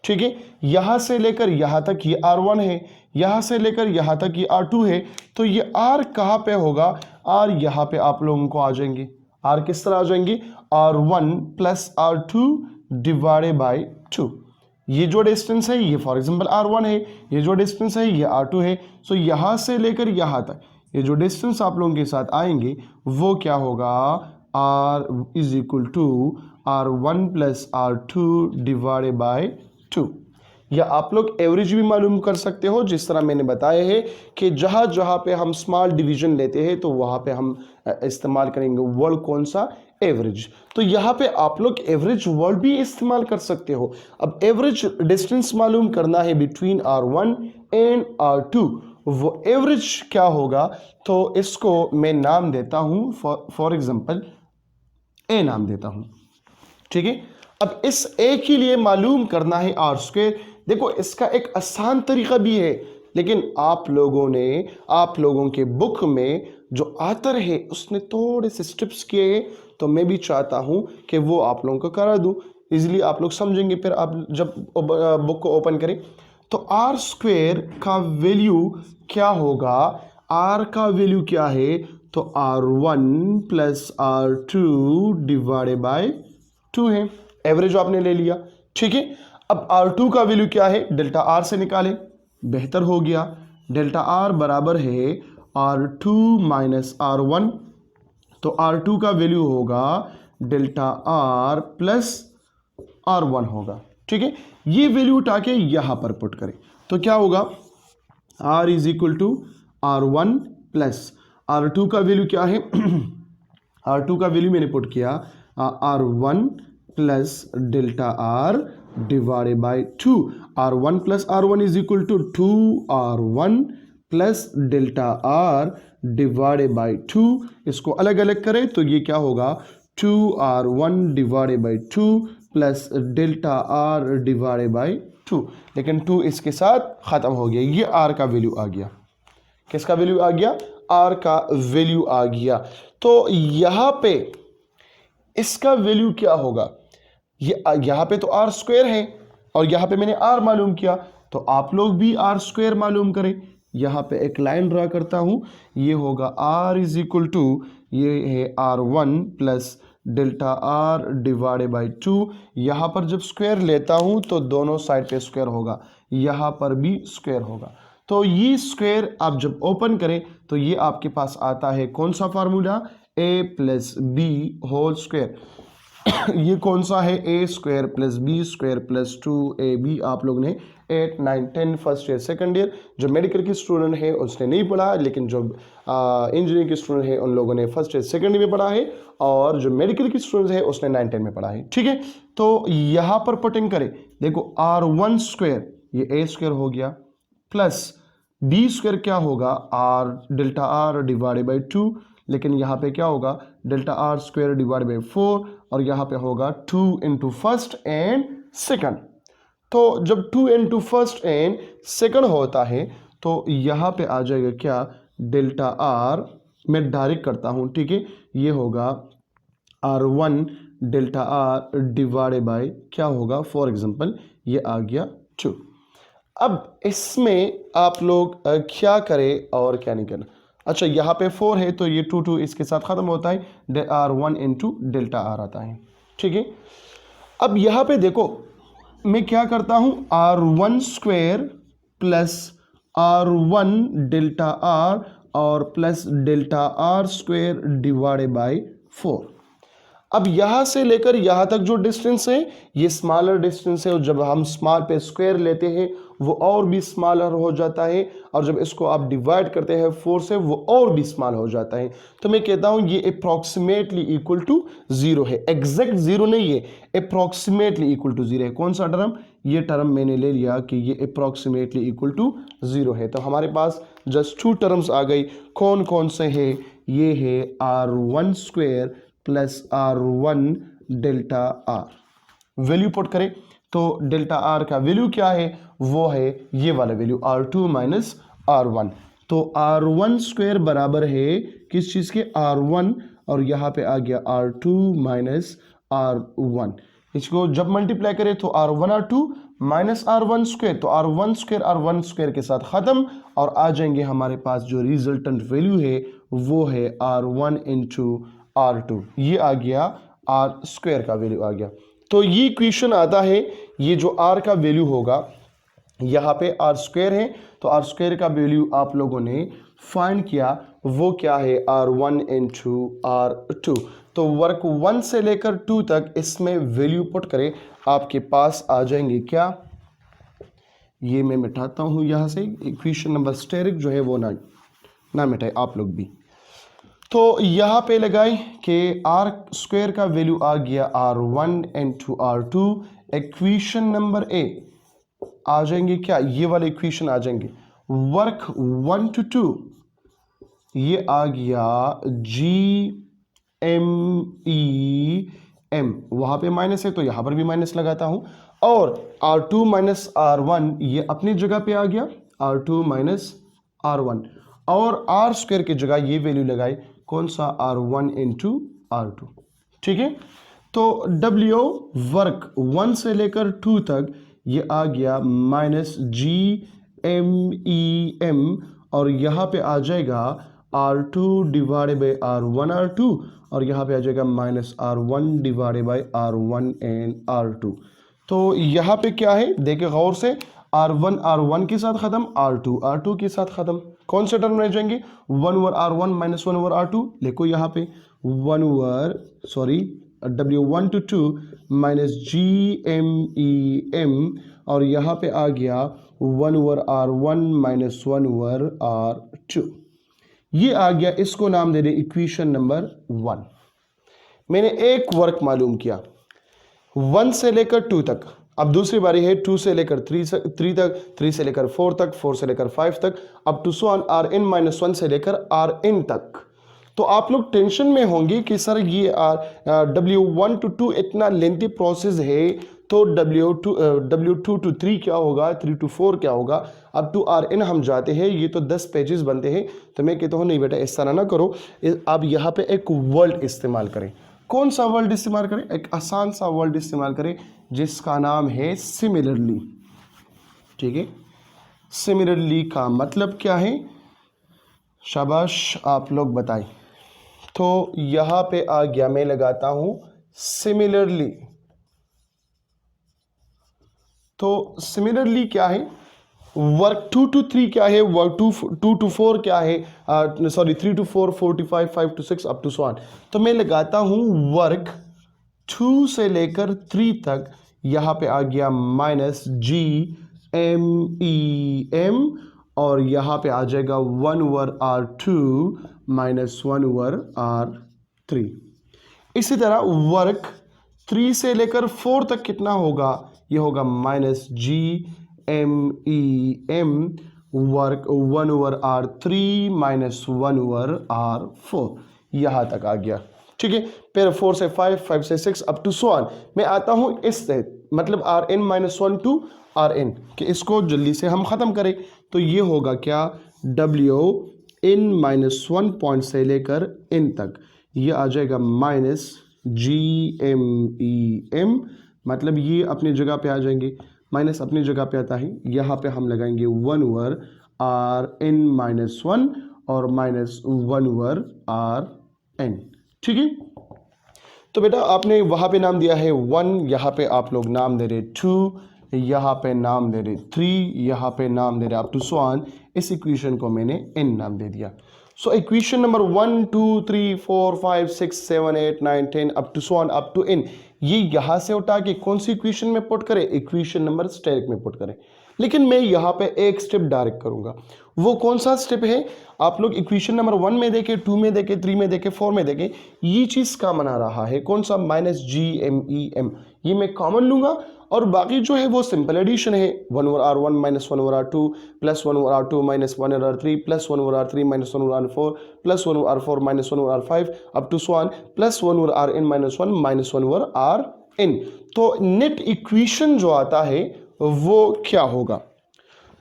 ठीक है, यहां से लेकर यहां तक ये R1 है, यहां से लेकर यहां तक ये R2 है, तो ये R कहां पे होगा, R यहां पे आप लोगों को आ जाएंगे, R किस तरह आ जाएंगे, R1 plus R2 divided by 2। ये जो डिस्टेंस है ये फॉर एग्जांपल R1 है, ये जो डिस्टेंस है ये R2 है, सो यहां से लेकर यहां तक ये जो डिस्टेंस आप लोगों के साथ आएंगे वो क्या होगा, R is equal to R1 plus R2 divided by 2। या आप लोग एवरेज भी मालूम कर सकते हो, जिस तरह मैंने बताया है कि जहाँ जहाँ पे हम स्मॉल डिवीजन लेते हैं तो वहाँ पे हम इस्तेमाल करेंगे वर्ड कौन सा, एवरेज। तो यहाँ पे आप लोग एवरेज वर्ड भी इस्तेमाल कर सकते हो। अब एवरेज डिस्टेंस मालूम करना है बिटवीन R1 एंड R2, वो एवरेज क्या होगा, तो इसको मैं नाम देता हूँ फॉर एग्जांपल ए नाम देता हूँ, ठीक है। अब इस ए के लिए मालूम करना है आर स्क्वायर। देखो इसका एक आसान तरीका भी है, लेकिन आप लोगों के बुक में जो आतर है उसने थोड़े से स्टेप्स किए हैं, तो मैं भी चाहता हूं कि वो आप लोगों को करा दूं, इजीली आप लोग समझेंगे फिर आप जब बुक को ओपन करें। तो आर स्क्वायर का वैल्यू क्या होगा, आर का वैल्यू क्या है, तो R1 plus R2 divided by 2 है। एवरेज आपने ले लिया, ठीक है। अब R2 का वैल्यू क्या है, डेल्टा R से निकाले, बेहतर हो गया। डेल्टा R बराबर है R2 माइनस R1, तो R2 का वैल्यू होगा डेल्टा R प्लस R1 होगा, ठीक है। ये वैल्यू उठा के यहां पर पुट करें तो क्या होगा, R is equal to R1 plus R2 का वैल्यू क्या है R2 का वैल्यू मैंने पुट किया R1 plus delta R divided by 2। R1 plus R1 is equal to 2R1 plus delta R divided by 2। इसको अलग अलग करें तो ये क्या होगा, 2R1 divided by 2 plus delta R divided by 2। लेकिन 2 इसके साथ खत्म हो गया, ये R का वैल्यू आ गया। किसका वैल्यू आ गया, R का वैल्यू आ गया। तो यहां पे इसका वैल्यू क्या होगा, ये यहां पे तो R स्क्वायर है और यहां पे मैंने R मालूम किया, तो आप लोग भी R स्क्वायर मालूम करें। यहां पे एक लाइन ड्रा करता हूं, ये होगा R इज इक्वल टू, ये है R1 plus delta R divided by 2। यहां पर जब स्क्वायर लेता हूं तो दोनों साइड पे स्क्वायर होगा, यहां पर भी स्क्वायर होगा। तो ये स्क्वायर आप जब ओपन करें तो ये आपके पास आता है कौन सा formula, a plus B whole square. ये कौन सा है, A square plus B square plus 2ab। आप लोग ने 8, 9, 10 फर्स्ट ईयर सेकंड ईयर, जो मेडिकल की स्टूडेंट है उसने नहीं पढ़ा, लेकिन जो इंजीनियरिंग के स्टूडेंट है उन लोगों ने फर्स्ट ईयर सेकंड ईयर में पढ़ा है, और जो मेडिकल की स्टूडेंट है उसने 9, 10 में पढ़ा है, ठीक है। तो यहाँ पर पुटिंग करें, देखो R1 स्क्वायर ये ए स्क्वायर हो गया, प्लस बी स्क्वायर क्या होगा, R delta R divided by 2, लेकिन यहाँ पे क्या होगा, delta R square divide by 4, और यहाँ पे होगा 2 इंटू फर्स्ट एंड सेकंड। तो जब 2 इंटू फर्स्ट एंड सेकंड होता है तो यहाँ पे आ जाएगा क्या, डेल्टा R, मैं डायरेक्ट करता हूँ, ठीक है। ये होगा R1 delta R divided by क्या होगा, फॉर एग्जांपल ये आ गया 2। अब इसमें आप लोग क्या करें और क्या नहीं करना। अच्छा यहाँ पे 4 है तो ये 2 2 इसके साथ ख़त्म होता है, R1 इंटू डेल्टा R आता है, ठीक है। अब यहाँ पे देखो मैं क्या करता हूँ, R1 square plus R1 delta R और plus delta R square divided by 4। अब यहां से लेकर यहां तक जो डिस्टेंस है ये स्मॉलर डिस्टेंस है, और जब हम स्मॉल पे स्क्वायर लेते हैं वो और भी स्मॉलर हो जाता है, और जब इसको आप डिवाइड करते हैं 4 से वो और भी स्मॉल हो जाता है। तो मैं कहता हूं ये अप्रॉक्सीमेटली इक्वल टू 0 है, एग्जैक्ट 0 नहीं है, अप्रॉक्सीमेटली इक्वल टू 0 है। कौन सा टर्म, ये टर्म मैंने ले लिया कि ये अप्रॉक्सीमेटली इक्वल टू 0 है। तो हमारे पास जस्ट 2 टर्म्स आ गई, कौन कौन से है, ये है R1 square plus R1 delta R। Value put करें तो डेल्टा R का वैल्यू क्या है, वो है ये वाला वैल्यू R2 माइनस R1। तो R1 स्क्वायर बराबर है किस चीज़ के, R1, और यहाँ पे आ गया R2 माइनस R1। इसको जब मल्टीप्लाई करें तो R1 R2 minus R1 square, तो R1 स्क्वायर के साथ ख़त्म, और आ जाएंगे हमारे पास जो रिजल्टेंट वैल्यू है वो है R1 इंटू R2। ये आ गया R स्क्वायर का वैल्यू आ गया। तो ये इक्वेशन आता है, ये जो R का वैल्यू होगा, यहाँ पे R स्क्वायर है तो R स्क्वायर का वैल्यू आप लोगों ने फाइंड किया, वो क्या है, R1 इंटू R2। तो वर्क 1 से लेकर 2 तक इसमें वैल्यू पुट करें, आपके पास आ जाएंगे क्या, ये मैं मिटाता हूँ यहाँ से, इक्वेशन नंबर स्टेरिक जो है वो ना मिटाए आप लोग भी। तो यहाँ पे लगाए कि आर स्क्वायर का वैल्यू आ गया R1 into R2। Equation number A आ जाएंगे क्या, ये वाले इक्वेशन आ जाएंगे। वर्क 1 to 2 ये आ गया GMEM, वहां पे माइनस है तो यहां पर भी माइनस लगाता हूं, और R2 माइनस R1 ये अपनी जगह पे आ गया, R2 माइनस R1, और R स्क्वायर की जगह ये वैल्यू लगाई, कौन सा, R1 इंटू R2। ठीक है, तो W वर्क 1 से लेकर 2 तक ये आ गया माइनस GMEM, और यहाँ पे आ जाएगा R2 divided by R1 R2, और यहाँ पे आ जाएगा minus R1 divided by R1 and R2। तो यहाँ पे क्या है देखिए गौर से, R1 के साथ खत्म, R2 के साथ खत्म, कौन से टर्म रह जाएंगे, 1 over R1 minus 1 over R2, लिखो यहाँ पे 1 over W1 to 2 minus GMEM, और यहाँ पे आ गया 1 over R1 minus 1 over R2। ये आ गया, इसको नाम दे दे इक्वेशन नंबर 1। मैंने एक वर्क मालूम किया 1 से लेकर 2 तक, अब दूसरी बारी है 2 से लेकर 3 तक, 3 से लेकर 4 तक, 4 से लेकर 5 तक, up to so on Rn minus 1 से लेकर Rn तक। तो आप लोग टेंशन में होंगे कि सर ये W1 to 2 इतना लेंथी प्रोसेस है, तो W2 to 3 क्या होगा, 3 to 4 क्या होगा। अब टू Rn हम जाते हैं, ये तो 10 पेजेस बनते हैं, तो मैं कहता हूँ नहीं बेटा इस तरह ना करो, आप यहाँ पे एक वर्ड इस्तेमाल करें। कौन सा वर्ड इस्तेमाल करें, एक आसान सा वर्ड इस्तेमाल करें जिसका नाम है सिमिलरली। ठीक है, सिमिलरली का मतलब क्या है, शाबाश आप लोग बताएं। तो यहां पे आ गया, मैं लगाता हूं सिमिलरली। तो सिमिलरली क्या है, वर्क 2 to 3 क्या है, वर्क 2 to 4 क्या है, 3 to 4, 4 to 5, 5 to 6 up to so on. तो मैं लगाता हूं वर्क 2 से लेकर 3 तक, यहां पे आ गया माइनस GMEM, और यहां पे आ जाएगा 1 over R2 minus 1 over R3। इसी तरह वर्क 3 से लेकर 4 तक कितना होगा, ये होगा minus GMEM, work 1 over R3 minus 1 over R4, यहां तक आ गया। ठीक है, फिर 4 से 5, 5 से 6 अप टू सो ऑन। मैं आता हूं इससे, मतलब Rn माइनस 1 टू Rn, कि इसको जल्दी से हम खत्म करें। तो ये होगा क्या, Wn माइनस 1 पॉइंट से लेकर n तक, ये आ जाएगा माइनस GMEM, मतलब ये अपनी जगह पे आ जाएंगे, माइनस अपनी जगह पे आता है, यहाँ पे हम लगाएंगे 1 ओवर Rn माइनस 1 और माइनस 1 ओवर Rn। ठीक है, तो बेटा आपने वहां पे नाम दिया है 1, यहाँ पे आप लोग नाम दे रहे 2, यहाँ पे नाम दे रहे 3, यहाँ पे नाम दे रहे अप टू सो ऑन। इस इक्वेशन को मैंने n नाम दे दिया। So equation number 1 2 3 4 5 6 7 8 9 10 up to so on up to n, ये यहां से उठा के कौन सी इक्वेशन में पुट करें, इक्वेशन नंबर स्टेरिक में पुट करें। लेकिन मैं यहाँ पे एक स्टेप डायरेक्ट करूंगा, वो कौन सा स्टेप है, आप लोग इक्वेशन नंबर 1 में देखें, 2 में देखें, 3 में देखें, 4 में देखें, ये चीज काम आ रहा है, कौन सा, माइनस GMEM, ये मैं कॉमन लूंगा, और बाकी जो है वो सिंपल एडिशन है, 1 over R1 minus 1 over R2 plus 1 over R2 minus 1 over R3 plus 1 over R3 minus 1 over R4 plus 1 over R4 minus 1 over R5 up to so on, plus 1 over Rn minus 1 minus 1 over Rn। तो net equation जो आता है वो क्या होगा,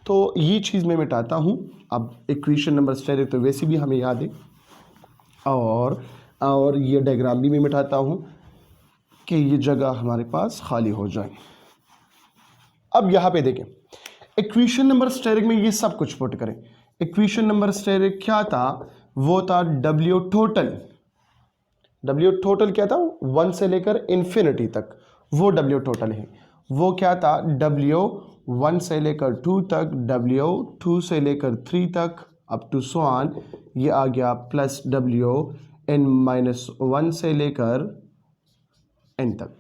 तो ये चीज मैं मिटाता हूं। अब इक्वेशन नंबर स्टेरिक तो वैसे भी हमें याद है, और ये डायग्राम भी मैं मिटाता हूं कि ये जगह हमारे पास खाली हो जाए। अब यहां पे देखें, इक्वेशन नंबर स्टेरिक में ये सब कुछ पुट करें। इक्वेशन नंबर स्टेरिक क्या था, वो था W टोटल क्या था, 1 से लेकर इन्फिनिटी तक, वो W टोटल है। वो क्या था, W1 से लेकर 2 तक, W2 से लेकर 3 तक अप टू सो ऑन, ये आ गया प्लस Wn माइनस 1 से लेकर n तक।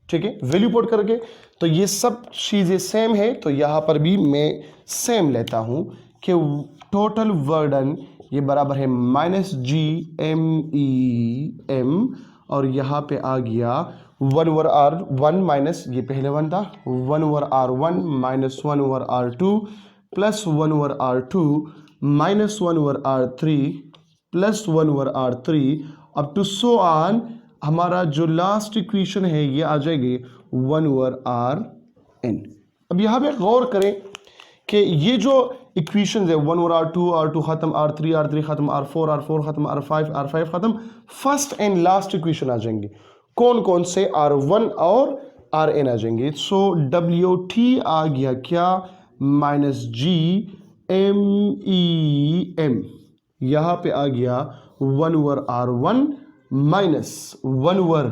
ठीक है, वैल्यू पुट करके, तो ये सब चीज़ें सेम है, तो यहाँ पर भी मैं सेम लेता हूँ कि टोटल वर्क डन ये बराबर है -GMEM, और यहाँ पे आ गया 1/R1 माइनस, ये पहले 1 था, 1/R1 minus 1/R2 plus 1/R2 minus 1/R3 plus 1/R3 up to so on. हमारा जो लास्ट इक्वेशन है ये आ जाएगी 1/RN। अब यहाँ पे गौर करें कि ये जो इक्वेशन है 1/R2, R2 खत्म, R3 खत्म, R4 खत्म, R5 खत्म, फर्स्ट एंड लास्ट इक्वेशन आ जाएंगे। कौन कौन से? R1 और Rn आ जाएंगे। सो WT आ गया क्या? -GMEM। यहाँ पे आ गया 1/R1 माइनस 1/Rn,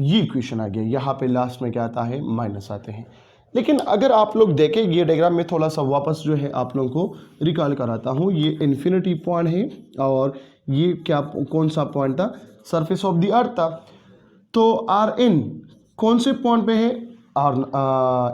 ये इक्वेशन आ गया। यहाँ पे लास्ट में क्या आता है? माइनस आते हैं। लेकिन अगर आप लोग देखें ये डायग्राम में थोड़ा सा वापस जो है आप लोगों को रिकॉल कराता हूँ। ये इन्फिनिटी पॉइंट है और ये क्या, कौन सा पॉइंट था? सरफेस ऑफ द अर्थ था। तो Rn कौन से पॉइंट पे है?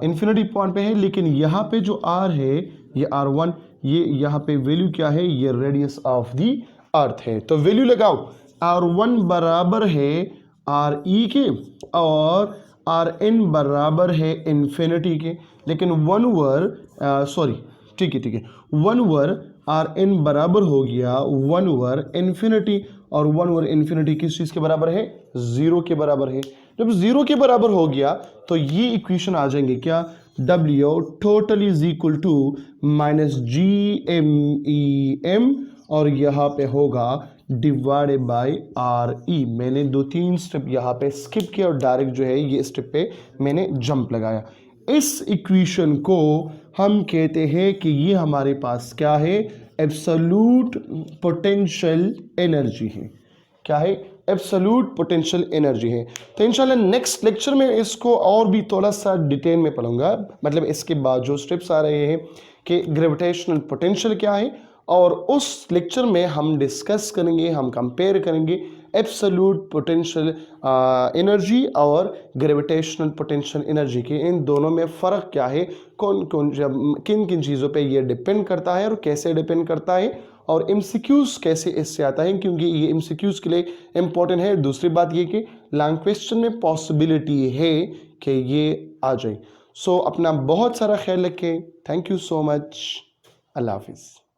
इन्फिनिटी पॉइंट पे है। लेकिन यहाँ पे जो R है ये R1, ये यहाँ पे वैल्यू क्या है? ये रेडियस ऑफ द अर्थ है। तो वैल्यू लगाओ, R1 बराबर है RE के और Rn बराबर है इन्फिनिटी के। लेकिन 1/Rn बराबर हो गया 1/इन्फिनिटी, और 1/इन्फिनिटी किस चीज़ के बराबर है? 0 के बराबर है। जब 0 के बराबर हो गया तो ये इक्वेशन आ जाएंगे क्या? W total is equal to -GMEM, और यहाँ पे होगा डिवाइडेड बाय RE। मैंने 2-3 स्टेप यहाँ पे स्किप किया और डायरेक्ट जो है ये स्टेप पे मैंने जंप लगाया। इस इक्वेशन को हम कहते हैं कि ये हमारे पास क्या है? एब्सोल्यूट पोटेंशियल एनर्जी है। क्या है? एब्सोल्यूट पोटेंशियल एनर्जी है। तो इंशाल्लाह नेक्स्ट लेक्चर में इसको और भी थोड़ा सा डिटेल में पढ़ूंगा। मतलब इसके बाद जो स्टेप्स आ रहे हैं कि ग्रेविटेशनल पोटेंशियल क्या है, और उस लेक्चर में हम डिस्कस करेंगे, हम कंपेयर करेंगे एब्सोल्यूट पोटेंशियल एनर्जी और ग्रेविटेशनल पोटेंशियल एनर्जी के, इन दोनों में फ़र्क क्या है, कौन कौन किन किन चीज़ों पे ये डिपेंड करता है और कैसे डिपेंड करता है, और एमसीक्यूज़ कैसे इससे आता है, क्योंकि ये एमसीक्यूज़ के लिए इम्पोर्टेंट है। दूसरी बात ये कि लॉन्ग क्वेश्चन में पॉसिबिलिटी है कि ये आ जाए। सो अपना बहुत सारा ख्याल रखें। Thank you so much. अल्लाह हाफिज़।